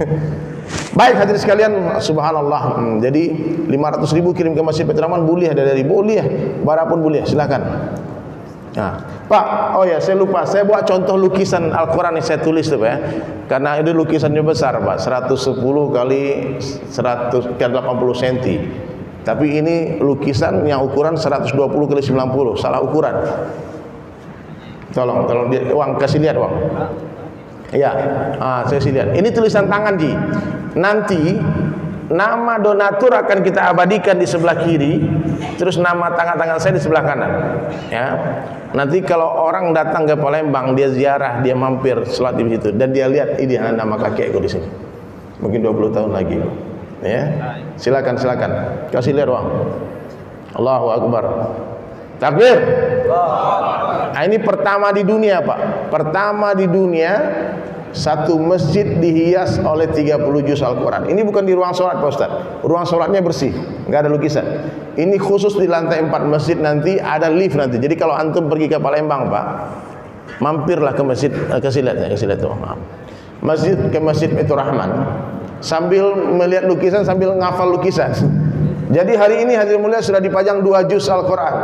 Baik hadirin sekalian, subhanallah. Jadi 500.000 kirim ke Masjid Baitur Rahman boleh, ada dari boleh, berapapun boleh, silakan. Nah, Pak, oh ya saya lupa, saya buat contoh lukisan Al-Quran yang saya tulis tuh Pak ya. Karena itu lukisannya besar Pak, 110 kali 180 cm. Tapi ini lukisan yang ukuran 120 kali 90, salah ukuran. Tolong uang kasih lihat uang. Ya, saya sih lihat. Ini tulisan tangan Ji. Nanti nama donatur akan kita abadikan di sebelah kiri, terus nama tangan saya di sebelah kanan. Ya. Nanti kalau orang datang ke Palembang, dia ziarah, dia mampir sholat di situ dan dia lihat ini nama kakekku di sini. Mungkin 20 tahun lagi. Ya. Silakan. Kasih lihat uang. Allahu Akbar. Takbir. Nah, ini pertama di dunia Pak. Pertama di dunia satu masjid dihias oleh 30 juz Al-Quran. Ini bukan di ruang sholat Pak Ustaz. Ruang sholatnya bersih, nggak ada lukisan. Ini khusus di lantai 4 masjid, nanti ada lift nanti. Jadi kalau antum pergi ke Palembang Pak, mampirlah ke masjid, kasih lihat tuh. Masjid Baitur Rahman. Sambil melihat lukisan, sambil ngafal lukisan. Jadi hari ini hadirin mulia sudah dipajang 2 juz Al-Quran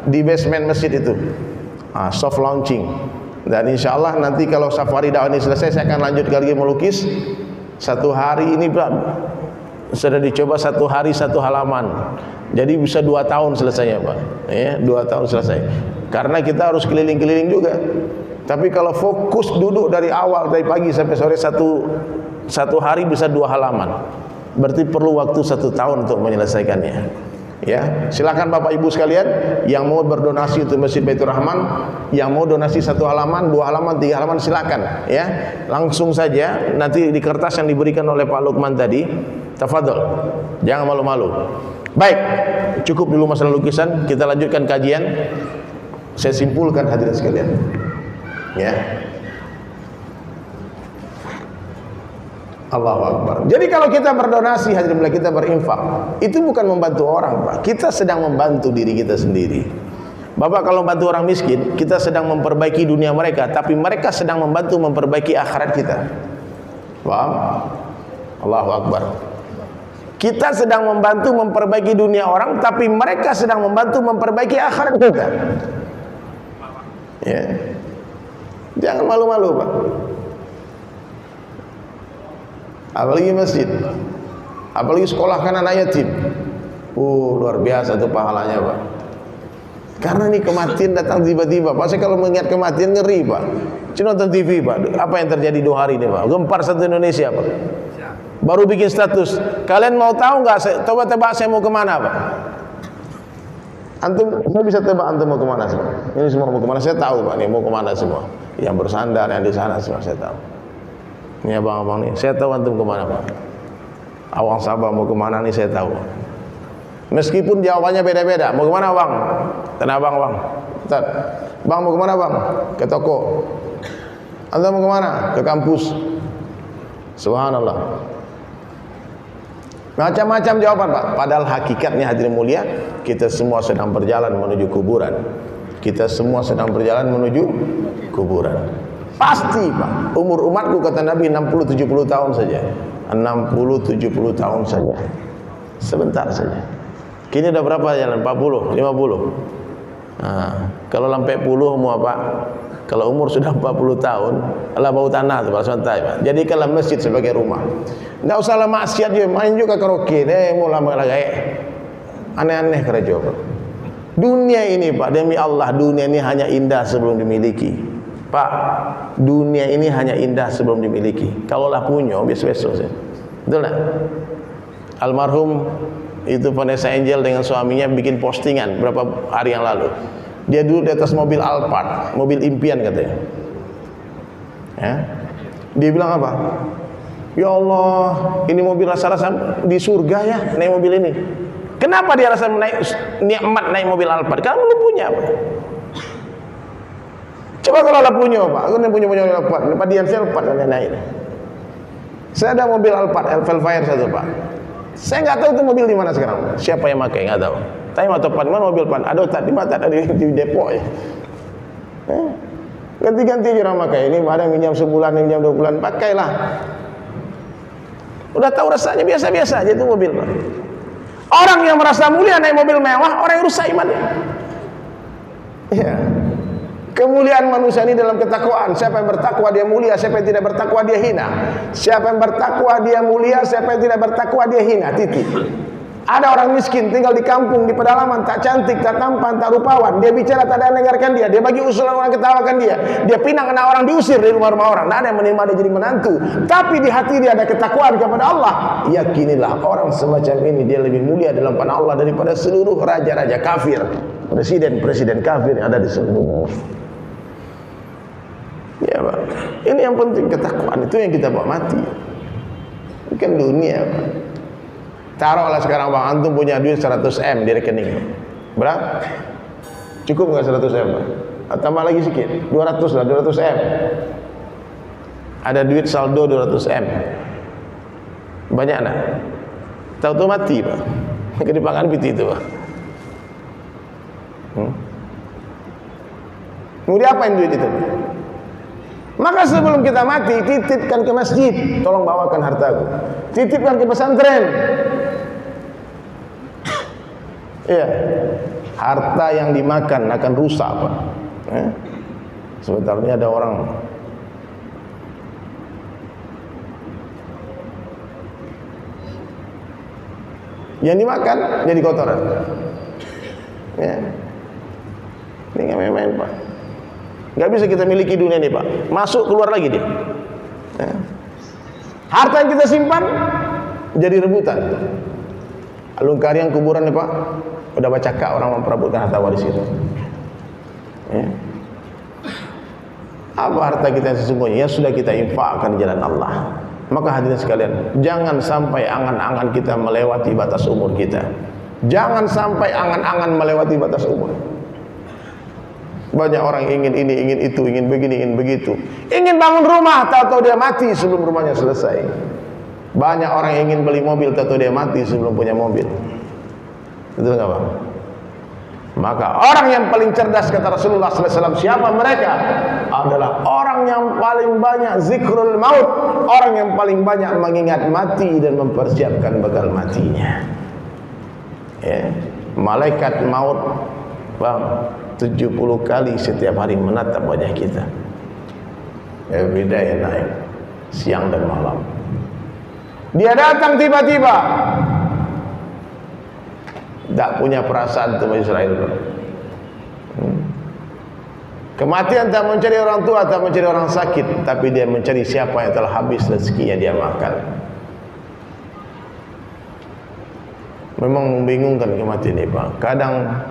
di basement masjid itu. Soft launching. Dan insya Allah nanti kalau safari dakwah ini selesai, saya akan lanjut lagi melukis. 1 hari ini Pak, sudah dicoba 1 hari 1 halaman. Jadi bisa 2 tahun selesainya Pak. Ya, 2 tahun selesai. Karena kita harus keliling-keliling juga. Tapi kalau fokus duduk dari awal, dari pagi sampai sore, satu hari bisa 2 halaman. Berarti perlu waktu 1 tahun untuk menyelesaikannya. Ya, silakan Bapak Ibu sekalian yang mau berdonasi untuk Masjid Baitur Rahman, yang mau donasi 1 halaman, 2 halaman, 3 halaman, silakan ya. Langsung saja nanti di kertas yang diberikan oleh Pak Lukman tadi. Tafadhol. Jangan malu-malu. Baik, cukup dulu masalah lukisan, kita lanjutkan kajian. Saya simpulkan hadirin sekalian. Ya. Allahu Akbar. Jadi kalau kita berdonasi, hadirin, kita berinfak, itu bukan membantu orang, Pak. Kita sedang membantu diri kita sendiri. Bapak kalau membantu orang miskin, kita sedang memperbaiki dunia mereka, tapi mereka sedang membantu memperbaiki akhirat kita. Paham? Allahu Akbar. Kita sedang membantu memperbaiki dunia orang, tapi mereka sedang membantu memperbaiki akhirat kita. Ya. Jangan malu-malu, Pak. Apalagi masjid, apalagi sekolahkan anak yatim. Luar biasa tuh pahalanya, Pak. Karena ini kematian datang tiba-tiba, Pak. Saya kalau mengingat kematian ngeri, Pak. Cuma nonton TV, Pak. Apa yang terjadi 2 hari ini, Pak? Gempar satu Indonesia, Pak. Baru bikin status. Kalian mau tahu nggak? Coba tebak saya mau kemana, Pak? Antum, saya bisa tebak antum mau kemana semua. Ini semua mau kemana? Saya tahu, Pak. Nih mau kemana semua? Yang bersandar, yang di sana semua saya tahu. Ini abang-abang nih, saya tahu antum kemana, Pak. Awang Sabah mau kemana nih saya tahu. Meskipun jawabannya beda-beda. Mau kemana, Bang? Tanah Abang, Bang. Ustaz, Bang mau kemana, Bang? Ke toko. Antum mau kemana? Ke kampus. Subhanallah. Macam-macam jawaban, Pak. Padahal hakikatnya hadirin mulia, kita semua sedang berjalan menuju kuburan. Kita semua sedang berjalan menuju kuburan. Pasti, Pak. Umur umatku kata Nabi 60-70 tahun saja. 60-70 tahun saja. Sebentar saja. Kini udah berapa jalan? 40, 50. Nah, kalau sampai 10 mau apa? Kalau umur sudah 40 tahun, Allah bau tanah tuh, Pak, santai, Pak. Jadi kalau masjid sebagai rumah. Enggak usah lah maksiat juga, main juga karaoke deh, mau lama lagi. Aneh-aneh kerja, Pak. Dunia ini, Pak, demi Allah, dunia ini hanya indah sebelum dimiliki. Pak, dunia ini hanya indah sebelum dimiliki. Kalaulah punya, besok-besok saya. Betul tak? Almarhum itu Vanessa Angel dengan suaminya bikin postingan berapa hari yang lalu. Dia duduk di atas mobil Alphard, mobil impian katanya. Ya. Dia bilang apa? Ya Allah, ini mobil rasa-rasa di surga ya, naik mobil ini. Kenapa dia rasa nikmat naik mobil Alphard? Karena belum punya, Pak. Coba kalau lah punya, Pak. Aku punya Alphard, padian saya Alphard kan naik. Saya ada mobil Alphard, Velfire 1, Pak. Saya nggak tahu itu mobil di mana sekarang. Siapa yang pakai nggak tahu. Tapi mau tepat mana mobil Pan? Ada tak di mata ada di Depok ya. Ganti-ganti aja orang pakai. Ini ada yang minjam sebulan, yang minjam 2 bulan, pakailah. Udah tahu rasanya biasa-biasa aja itu mobil, Pak. Orang yang merasa mulia naik mobil mewah, orang yang rusak imannya. Ya. Kemuliaan manusia ini dalam ketakwaan. Siapa yang bertakwa dia mulia, siapa yang tidak bertakwa dia hina. Siapa yang bertakwa dia mulia, siapa yang tidak bertakwa dia hina. Titik. Ada orang miskin tinggal di kampung, di pedalaman, tak cantik, tak tampan, tak rupawan. Dia bicara tak ada yang dengarkan dia. Dia bagi usulan orang ketawakan dia. Dia pinang anak orang, diusir dari rumah-rumah orang. Tak ada yang menerima dia jadi menantu. Tapi di hati dia ada ketakwaan kepada Allah. Yakinilah orang semacam ini dia lebih mulia dalam pandangan Allah daripada seluruh raja-raja kafir, presiden-presiden kafir yang ada di seluruh dunia. Ya, Pak. Ini yang penting, ketakwaan itu yang kita bawa mati. Bukan dunia, Pak. Taruhlah sekarang, Bang, antum punya duit 100 M di rekening. Berapa? Cukup nggak 100 M, Pak? Tambah lagi sedikit, 200 lah, 200 M. Ada duit saldo 200 M. Banyak nak? Tahu-tahu mati, Pak. Kedipangan piti itu, Pak. Mau diapain duit itu? Maka sebelum kita mati, titipkan ke masjid. Tolong bawakan hartaku. Titipkan ke pesantren. Iya. Harta yang dimakan akan rusak, Pak. Sebentar ini ada orang. Yang dimakan jadi kotoran. Ya. Ini nggak main-main, Pak. Nggak bisa kita miliki dunia ini Pak. Masuk keluar lagi dia. Ya. Harta yang kita simpan jadi rebutan. Alun-karian kuburan nih Pak. Udah baca kak orang memperebutkan harta waris itu. Ya. Apa harta kita yang sesungguhnya? Yang sudah kita infakkan di jalan Allah. Maka hadirin sekalian, jangan sampai angan-angan kita melewati batas umur kita. Jangan sampai angan-angan melewati batas umur. Banyak orang ingin ini, ingin itu, ingin begini, ingin begitu. Ingin bangun rumah, tahu-tahu dia mati sebelum rumahnya selesai. Banyak orang ingin beli mobil, tahu-tahu dia mati sebelum punya mobil. Betul nggak Bang? Maka orang yang paling cerdas kata Rasulullah SAW, siapa mereka? Adalah orang yang paling banyak zikrul maut, orang yang paling banyak mengingat mati dan mempersiapkan bekal matinya. Ya. Malaikat maut Bang 70 kali setiap hari menatap wajah kita. Every day and night, siang dan malam. Dia datang tiba-tiba. Tak punya perasaan untuk Israel. Kematian tak mencari orang tua, tak mencari orang sakit, tapi dia mencari siapa yang telah habis rezekinya dia makan. Memang membingungkan kematian ini Pak. Kadang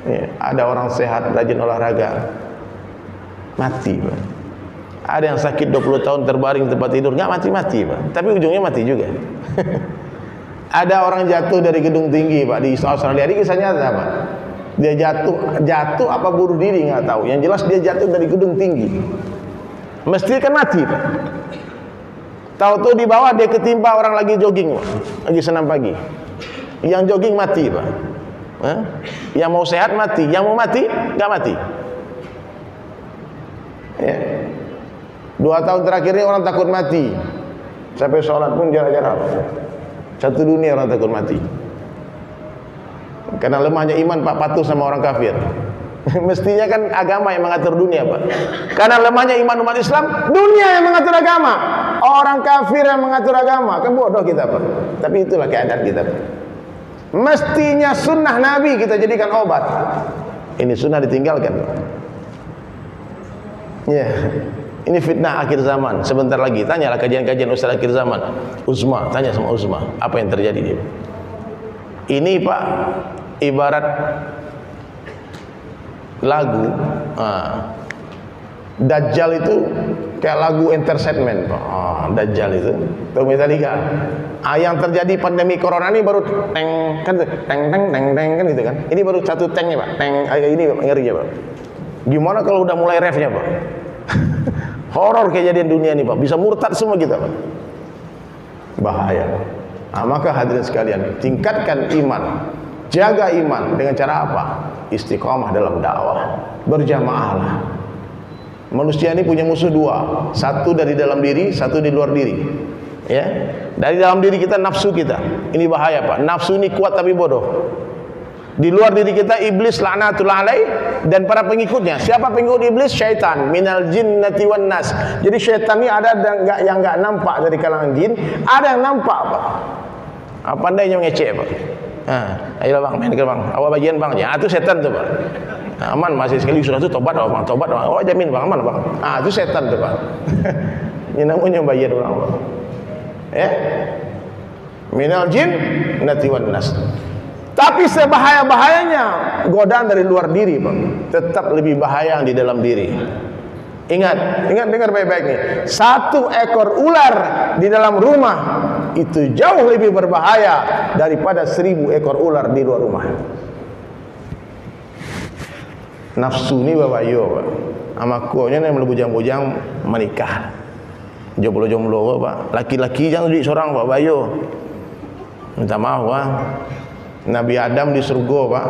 ya, ada orang sehat rajin olahraga mati Pak. Ada yang sakit 20 tahun terbaring tempat tidur nggak mati-mati Pak, tapi ujungnya mati juga. Ada orang jatuh dari gedung tinggi Pak di Australia. Ini kisah nyata Pak. Dia jatuh apa bunuh diri nggak tahu. Yang jelas dia jatuh dari gedung tinggi. Mesti kan mati Pak. Tahu-tahu di bawah dia ketimpa orang lagi jogging Pak. Lagi senam pagi. Yang jogging mati Pak. Yang mau sehat mati, yang mau mati nggak mati. Ya. 2 tahun terakhir ini orang takut mati. Sampai sholat pun jarak-jarak. Satu dunia orang takut mati. Karena lemahnya iman Pak, patuh sama orang kafir. Mestinya kan agama yang mengatur dunia Pak. Karena lemahnya iman umat Islam, dunia yang mengatur agama. Orang kafir yang mengatur agama. Kan bodoh kita Pak. Tapi itulah keadaan kita Pak. Mestinya sunnah Nabi kita jadikan obat. Ini sunnah ditinggalkan. Ya. Ini fitnah akhir zaman. Sebentar lagi tanyalah kajian-kajian Ustaz akhir zaman. Uzma, tanya sama Uzma, apa yang terjadi dia? Ini Pak ibarat lagu. Dajjal itu kayak lagu entertainment Pak. Dajjal itu. Tuh Metallica. Yang terjadi pandemi corona ini baru teng kan teng kan gitu kan. Ini baru satu tengnya Pak. Teng ini ngeri ya Pak. Gimana kalau udah mulai refnya Pak? Horor kejadian dunia ini Pak, bisa murtad semua kita Pak. Bahaya. Maka hadirin sekalian, tingkatkan iman, jaga iman dengan cara apa? Istiqomah dalam dakwah, berjamaahlah. Manusia ini punya musuh 2, satu dari dalam diri, satu di luar diri. Ya, dari dalam diri kita nafsu kita. Ini bahaya Pak. Nafsu ini kuat tapi bodoh. Di luar diri kita iblis laknatullah alaih dan para pengikutnya. Siapa pengikut iblis? Syaitan, minal jinnati wan nas. Jadi syaitan ini ada yang enggak nampak dari kalangan jin, ada yang nampak Pak. Pandainya mengecek Pak. Ayolah Bang, main ke Bang. Awak bagian Bang. Ya, itu setan tuh Pak. Aman masih sekali sudah itu tobat Bang, tobat Bang. Oh jamin Bang, aman Bang. Itu setan tuh Pak. Ini namanya bagian orang Bang. Ya. Minal jinnati wan nas. Tapi sebahaya-bahayanya godaan dari luar diri Pak, tetap lebih bahaya yang di dalam diri. Ingat dengar baik-baik nih. 1 ekor ular di dalam rumah itu jauh lebih berbahaya daripada 1000 ekor ular di luar rumah. Nafsu ni babayo Pak. Amakonya yang melebujang-bujang menikah. Jomblo-jomblo Pak. Laki-laki jangan jadi seorang Pak bayo. Minta maaf Pak. Nabi Adam di surga Pak.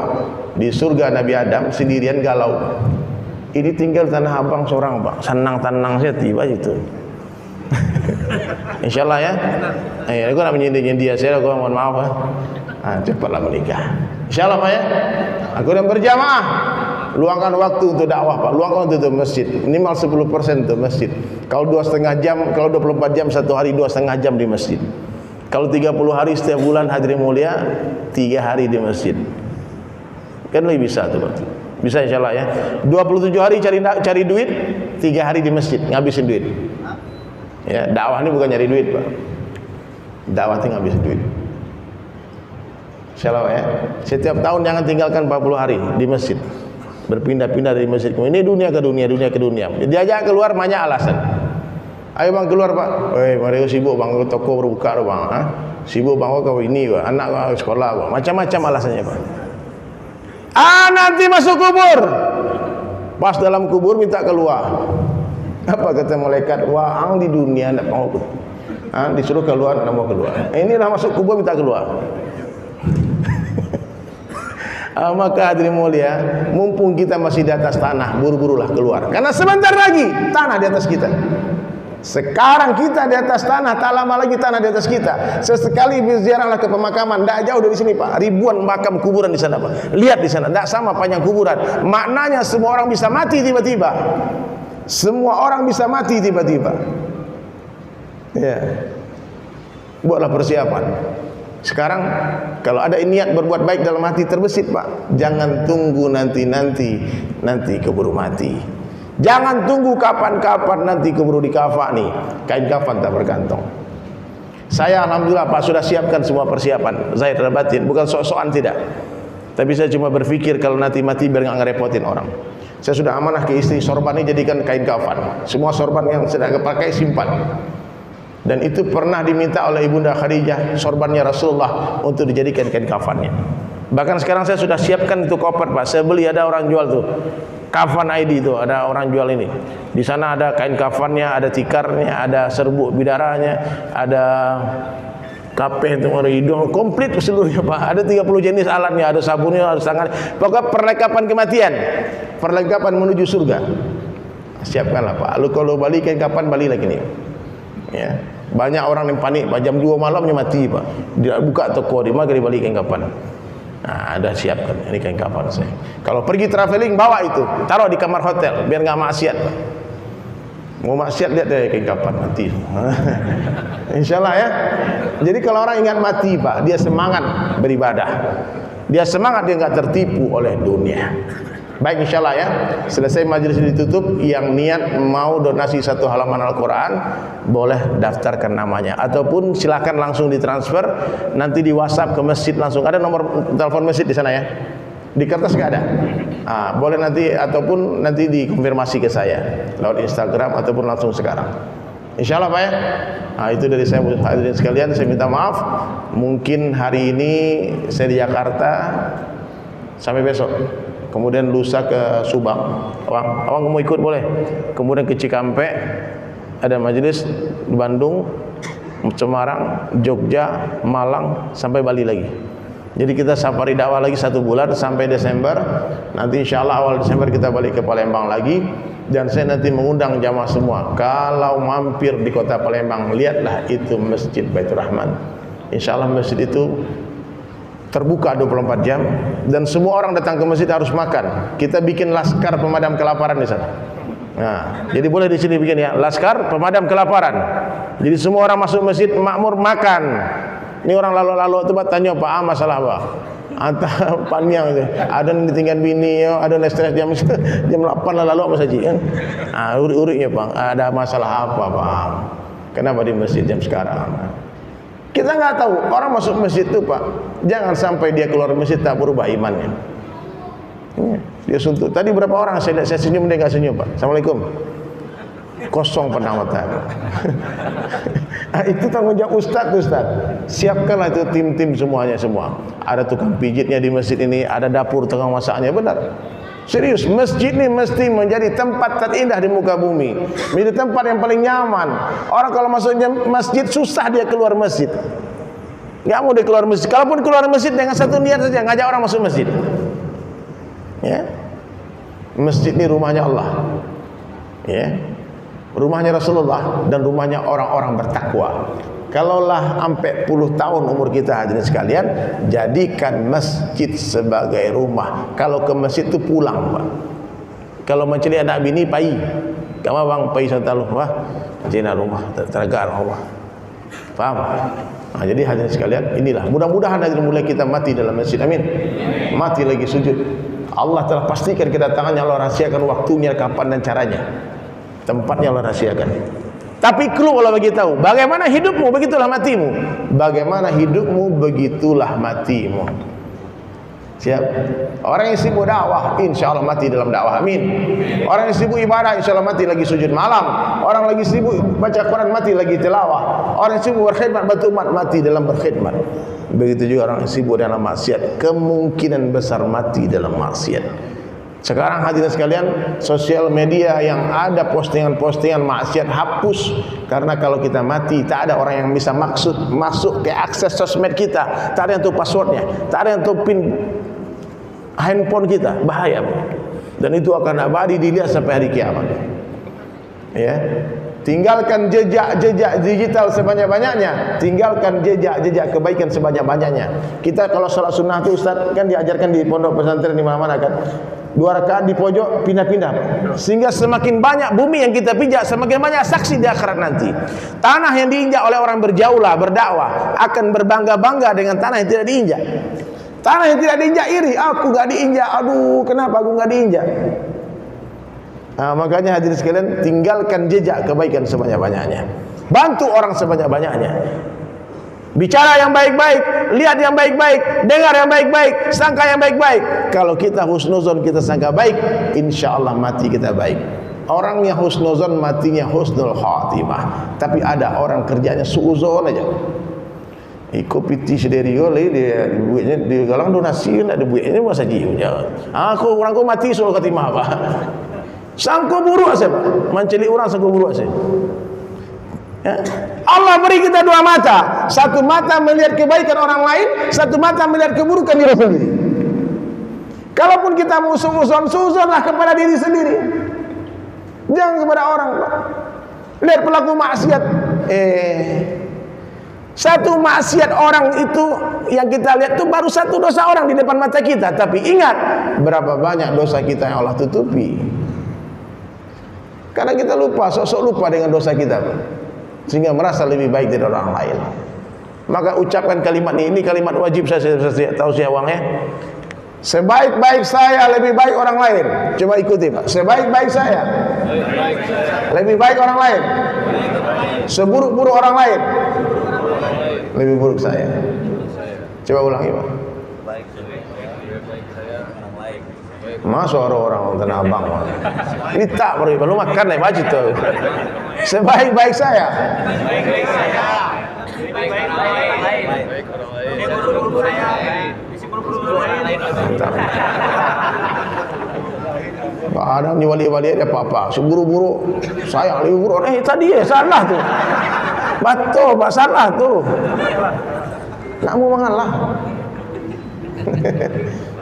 Di surga Nabi Adam sendirian galau. Ini tinggal tanah abang seorang Pak. Senang-tenang saya tiba itu. Insyaallah ya. Aku nak menyindir dia saya, aku mohon maaf Pak. Cepatlah menikah. Insyaallah Pak ya. Aku dan berjamaah. Luangkan waktu untuk dakwah Pak. Luangkan waktu untuk masjid. Minimal 10% untuk masjid. Kalau 2,5 jam, kalau 24 jam satu hari 2,5 jam di masjid. Kalau 30 hari setiap bulan hadirin mulia 3 hari di masjid. Kan lebih bisa tuh Pak. Bisa insyaallah ya. 27 hari cari duit, 3 hari di masjid ngabisin duit. Ya, dakwah ini bukan nyari duit, Pak. Dakwah itu ngabisin duit. Insyaallah ya. Setiap tahun jangan tinggalkan 40 hari di masjid. Berpindah-pindah dari masjid ke ini, dunia ke dunia, dunia ke dunia. Diajak keluar banyak alasan. Ayo bang keluar pak. Mari sibuk bang, toko berbuka bang. Ha? Sibuk bang, kau ini bang, anak kau sekolah bang. Macam-macam alasannya pak. Nanti masuk kubur. Pas dalam kubur minta keluar. Apa kata malaikat? Wah, ang di dunia tidak mau. Disuruh keluar, tidak mau keluar. Inilah masuk kubur minta keluar. Maka hadirin mulia, mumpung kita masih di atas tanah, buru-burulah keluar. Karena sebentar lagi tanah di atas kita. Sekarang kita di atas tanah, tak lama lagi tanah di atas kita. Sesekali berziarahlah ke pemakaman, tidak jauh dari sini pak. Ribuan makam kuburan di sana pak. Lihat di sana, tidak sama panjang kuburan. Maknanya semua orang bisa mati tiba-tiba. Semua orang bisa mati tiba-tiba. Ya, buatlah persiapan. Sekarang kalau ada niat berbuat baik dalam hati terbesit pak, jangan tunggu nanti keburu mati. Jangan tunggu kapan-kapan nanti keburu dikafani, kain kafan tak berkantong. Saya alhamdulillah pak sudah siapkan semua persiapan zahir dan batin, bukan sok-sokan tidak. Tapi saya cuma berpikir kalau nanti mati biar nggak ngerepotin orang. Saya sudah amanah ke istri, sorban ini jadikan kain kafan. Semua sorban yang sedang pakai simpan. Dan itu pernah diminta oleh Ibunda Khadijah, sorbannya Rasulullah, untuk dijadikan kain kafannya. Bahkan sekarang saya sudah siapkan itu koper pak. Saya beli, ada orang jual tuh kafan ID itu, ada orang jual ini. Di sana ada kain kafannya, ada tikarnya, ada serbuk bidaranya, ada kapeh untuk orang hidung, komplit seluruhnya pak. Ada 30 jenis alatnya, ada sabunnya, ada tangan. Pokoknya perlengkapan kematian, perlengkapan menuju surga. Siapkanlah pak. Lalu kalau balik kain kafan, balik lagi nih. Ya. Banyak orang yang panik, jam 2 malamnya mati pak. Dia buka toko, dia magari balik kain kafan. Nah, ada siapkan, ini kain kafan saya. Kalau pergi traveling bawa itu, taruh di kamar hotel biar nggak maksiat pak. Mau maksiat lihat deh kain kafan mati. Insyaallah ya. Jadi kalau orang ingat mati pak, dia semangat beribadah. Dia semangat, dia nggak tertipu oleh dunia. Baik insyaallah ya. Selesai majelis ditutup, yang niat mau donasi 1 halaman Al-Quran boleh daftarkan namanya, ataupun silakan langsung ditransfer nanti di WhatsApp ke masjid langsung. Ada nomor telepon masjid di sana ya. Di kertas nggak ada. Boleh nanti, ataupun nanti dikonfirmasi ke saya lewat Instagram ataupun langsung sekarang. Insyaallah Pak ya. Itu dari saya hadirin sekalian. Saya minta maaf. Mungkin hari ini saya di Jakarta sampai besok. Kemudian lusa ke Subang. Awang mau ikut boleh. Kemudian ke Cikampek ada majelis, di Bandung, Semarang, Jogja, Malang, sampai Bali lagi. Jadi kita safari dakwah lagi 1 bulan sampai Desember. Nanti insyaallah awal Desember kita balik ke Palembang lagi. Dan saya nanti mengundang jamaah semua, kalau mampir di kota Palembang, lihatlah itu Masjid Baitur Rahman. Insyaallah masjid itu terbuka 24 jam dan semua orang datang ke masjid harus makan. Kita bikin laskar pemadam kelaparan di sana. Nah, jadi boleh di sini bikin ya, laskar pemadam kelaparan. Jadi semua orang masuk masjid makmur makan. Ini orang lalu-lalu itu tanya Pak, masalah apa? Antara panjang itu. Ada yang ditinggal bini, ada yang stres jam 8 lalu apa saja kan? Urik-uriknya Bang, ada masalah apa Bang? Kenapa di masjid jam sekarang? Kita nggak tahu, orang masuk masjid itu Pak, jangan sampai dia keluar masjid tak berubah imannya. Dia suntuk. Tadi berapa orang saya senyum, dia nggak senyum Pak. Assalamualaikum. Kosong penawatan. Itu tanggung jawab Ustadz. Siapkanlah itu tim semuanya semua. Ada tukang pijitnya di masjid ini, ada dapur tukang masaknya, benar. Serius, masjid ini mesti menjadi tempat terindah di muka bumi. Menjadi tempat yang paling nyaman. Orang kalau masuk masjid susah dia keluar masjid. Nggak mau dia keluar masjid. Kalaupun keluar masjid dengan satu niat saja, ngajak orang masuk masjid. Ya, masjid ini rumahnya Allah. Ya, rumahnya Rasulullah dan rumahnya orang-orang bertakwa. Kalaulah sampai puluh tahun umur kita hadirin sekalian, jadikan masjid sebagai rumah. Kalau ke masjid itu pulang Pak. Kalau mencari anak bini pai, kamu bang pai santalu, wah cina rumah tergar rumah. Paham? Jadi hadirin sekalian, inilah mudah-mudahan hadirin mulai kita mati dalam masjid. Amin. Mati lagi sujud. Allah telah pastikan kedatangannya, Allah rahasiakan waktunya, kapan dan caranya, tempatnya Allah rahasiakan. Tapi clue Allah bagi tahu, bagaimana hidupmu begitulah matimu. Bagaimana hidupmu begitulah matimu. Siap? Orang yang sibuk dakwah, insya Allah mati dalam dakwah, amin. Orang yang sibuk ibadah, insya Allah mati lagi sujud malam. Orang lagi sibuk baca Quran, mati lagi tilawah. Orang yang sibuk berkhidmat bantu umat, mati dalam berkhidmat. Begitu juga orang yang sibuk dalam maksiat, kemungkinan besar mati dalam maksiat. Sekarang hadirin sekalian, sosial media yang ada postingan-postingan maksiat hapus, karena kalau kita mati tak ada orang yang bisa masuk ke akses sosmed kita, tak ada yang tahu passwordnya, tak ada yang tahu pin handphone kita, bahaya. Dan itu akan abadi dilihat sampai hari kiamat. Ya. Tinggalkan jejak-jejak digital sebanyak-banyaknya, tinggalkan jejak-jejak kebaikan sebanyak-banyaknya. Kita kalau sholat sunnah itu Ustaz kan diajarkan di pondok pesantren di mana-mana kan. 2 rakaat di pojok pindah-pindah, sehingga semakin banyak bumi yang kita pijak, semakin banyak saksi di akhirat nanti. Tanah yang diinjak oleh orang berjaulah berdakwah akan berbangga-bangga dengan tanah yang tidak diinjak. Tanah yang tidak diinjak iri, aku gak diinjak, aduh kenapa aku gak diinjak. Nah, makanya hadirin sekalian, tinggalkan jejak kebaikan sebanyak-banyaknya, bantu orang sebanyak-banyaknya. Bicara yang baik-baik, lihat yang baik-baik, dengar yang baik-baik, sangka yang baik-baik. Kalau kita husnuzon, kita sangka baik, insya Allah mati kita baik. Orang yang husnuzon matinya husnul khatimah. Tapi ada orang kerjanya suuzon aja. Kopi tea sendiri oleh dia duitnya di galang donasi, nak ada duitnya masa jiwa. Aku orangku mati suul khatimah apa? Sangko buruk saya Pak, menceli orang sangko buruk saya. Ya. Allah beri kita 2 mata, satu mata melihat kebaikan orang lain, satu mata melihat keburukan diri sendiri. Kalaupun kita mau suzonlah kepada diri sendiri, jangan kepada orang. Lihat pelaku maksiat, satu maksiat orang itu yang kita lihat itu baru satu dosa orang di depan mata kita, tapi ingat berapa banyak dosa kita yang Allah tutupi. Karena kita lupa, sok-sok lupa dengan dosa kita, sehingga merasa lebih baik dari orang lain. Maka ucapkan kalimat ini kalimat wajib saya tausiah uangnya. Sebaik-baik saya lebih baik orang lain. Coba ikuti Pak. Sebaik-baik saya lebih baik orang lain. Seburuk-buruk orang lain lebih buruk saya. Coba ulangi Pak. Masuk orang-orang Tanah Abang. Ini tak perlu lu makan nih baju tuh. Sebaik-baik saya. Sebaik-baik saya. Sebaik-baik orang lain. Buruk-buruk saya. Buruk-buruk orang lain. Kadang di wali-wali ada apa-apa. Seburu-buru saya lebih buruk. Tadi ya salah tuh. Betul, Pak salah tuh. Nak mau mengalah.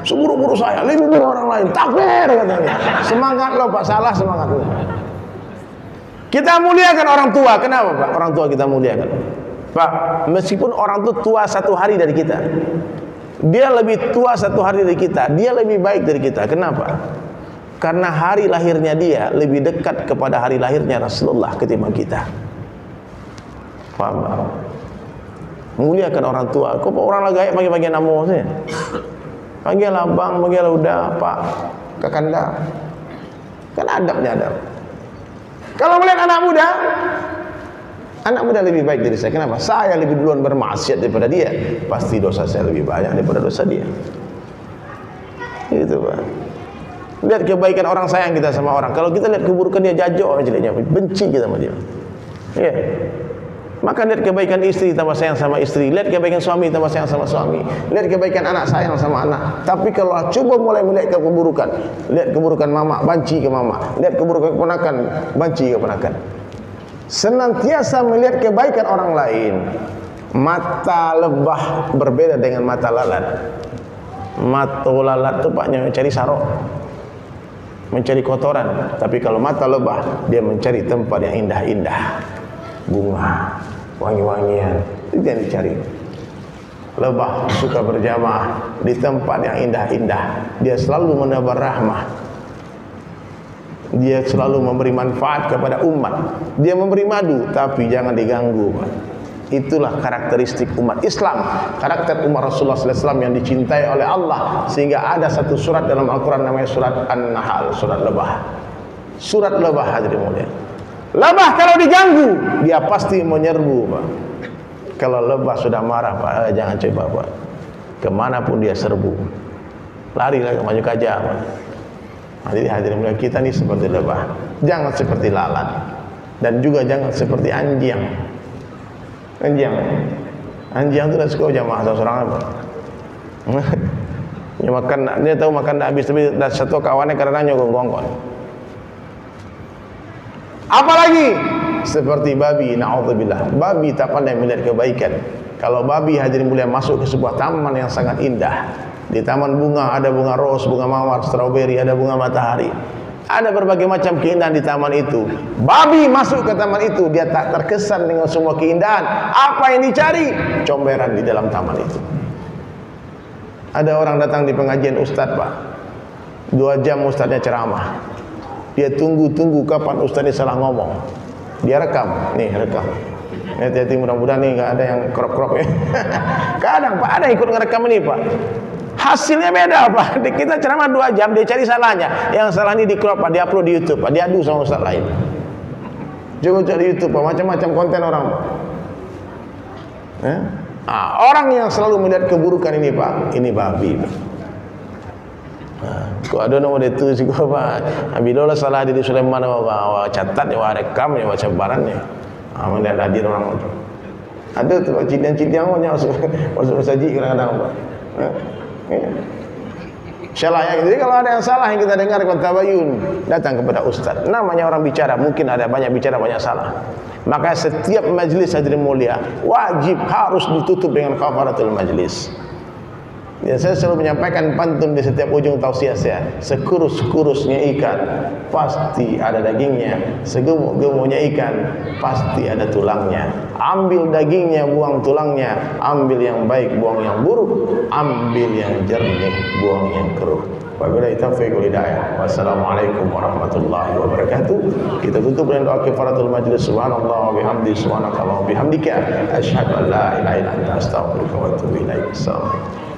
Seburu-buru saya lebih buruk orang lain. Takbir katanya. Semangat lo Pak, salah semangat lo. Kita muliakan orang tua. Kenapa Pak? Orang tua kita muliakan Pak, meskipun orang tua 1 hari dari kita, dia lebih tua 1 hari dari kita, dia lebih baik dari kita. Kenapa? Karena hari lahirnya dia lebih dekat kepada hari lahirnya Rasulullah ketimbang kita. Paham Pak? Muliakan orang tua. Kok orang lagi panggil-panggil nama saya? Panggil abang, panggil udah Pak, kakanda. Kan adabnya ada. Kalau melihat anak muda lebih baik dari saya. Kenapa? Saya lebih duluan bermaksiat daripada dia. Pasti dosa saya lebih banyak daripada dosa dia. Gitu Pak. Lihat kebaikan orang, sayang kita sama orang. Kalau kita lihat keburukan dia, jajok jeleknya, benci kita sama dia. Iya. Maka lihat kebaikan istri tambah sayang sama istri, lihat kebaikan suami tambah sayang sama suami, lihat kebaikan anak sayang sama anak. Tapi kalau coba mulai melihat keburukan, lihat keburukan mama, benci ke mama, lihat keburukan keponakan, benci ke keponakan. Senantiasa melihat kebaikan orang lain. Mata lebah berbeda dengan mata lalat. Mata lalat itu paknya mencari sarok, mencari kotoran. Tapi kalau mata lebah, dia mencari tempat yang indah-indah, bunga, wangi-wangian, itu yang dicari. Lebah suka berjamaah di tempat yang indah-indah. Dia selalu menebar rahmah. Dia selalu memberi manfaat kepada umat. Dia memberi madu, tapi jangan diganggu. Itulah karakteristik umat Islam, karakter umat Rasulullah SAW yang dicintai oleh Allah. Sehingga ada satu surat dalam Al-Quran namanya surat An-Nahl, surat lebah. Surat lebah, hadirin mulia. Lebah kalau diganggu, dia pasti menyerbu, Pak. Kalau lebah sudah marah, Pak, jangan coba, Pak. Kemanapun dia serbu, larilah ke maju gajah, Pak. Jadi hadirin mulia, kita ini seperti lebah, jangan seperti lalat, dan juga jangan seperti anjing. Anjing itu dah suka jamaah seorang apa? Dia tahu makan dah habis, tapi dah satu kawannya karena nyogong-gongkon. Apalagi seperti babi, naudzubillah. Babi tak pandai melihat kebaikan. Kalau babi hadirin mulia masuk ke sebuah taman yang sangat indah. Di taman bunga ada bunga ros, bunga mawar, stroberi, ada bunga matahari. Ada berbagai macam keindahan di taman itu. Babi masuk ke taman itu, dia tak terkesan dengan semua keindahan. Apa yang dicari? Comberan di dalam taman itu. Ada orang datang di pengajian ustaz, Pak. 2 jam ustaznya ceramah. Dia tunggu-tunggu kapan ustaznya salah ngomong. Dia rekam, nih rekam. Hati-hati, mudah-mudahan nih nggak ada yang crop-crop ya. Kadang Pak ada ikut ngerekam ini, Pak. Hasilnya beda, Pak. Kita ceramah 2 jam, dia cari salahnya. Yang salah ini di crop, Pak, dia upload di YouTube, Pak. Dia adu sama ustaz lain. Coba cari YouTube, Pak, macam-macam konten orang, Pak. Orang yang selalu melihat keburukan ini, Pak, ini babi, Pak. Kau ada nama itu sih, Pak. Bila salah di Sulaiman, catat ya, rekam ya, baca barannya. Melihat hadir orang itu. Ada tuh cinta-cinta yang masuk saji kadang-kadang, Pak. Salah ya. Jadi kalau ada yang salah yang kita dengar tabayun, datang kepada ustaz. Namanya orang bicara, mungkin ada banyak bicara, banyak salah. Maka setiap majlis hadirin mulia wajib harus ditutup dengan kafaratul majlis. Ya, saya selalu menyampaikan pantun di setiap ujung tausiah saya. Sekurus-kurusnya ikan pasti ada dagingnya, segemuk-gemuknya ikan pasti ada tulangnya. Ambil dagingnya, buang tulangnya. Ambil yang baik, buang yang buruk. Ambil yang jernih, buang yang keruh. Wabillahi taufiq wal hidayah. Wassalamualaikum warahmatullahi wabarakatuh. Kita tutup dengan doa kifaratul majlis. Subhanallah wa bihamdi, subhanakallah wa bihamdika, asyhadu an la ilaha illa anta, astaghfiruka wa atubu ilaik. Assalamualaikum.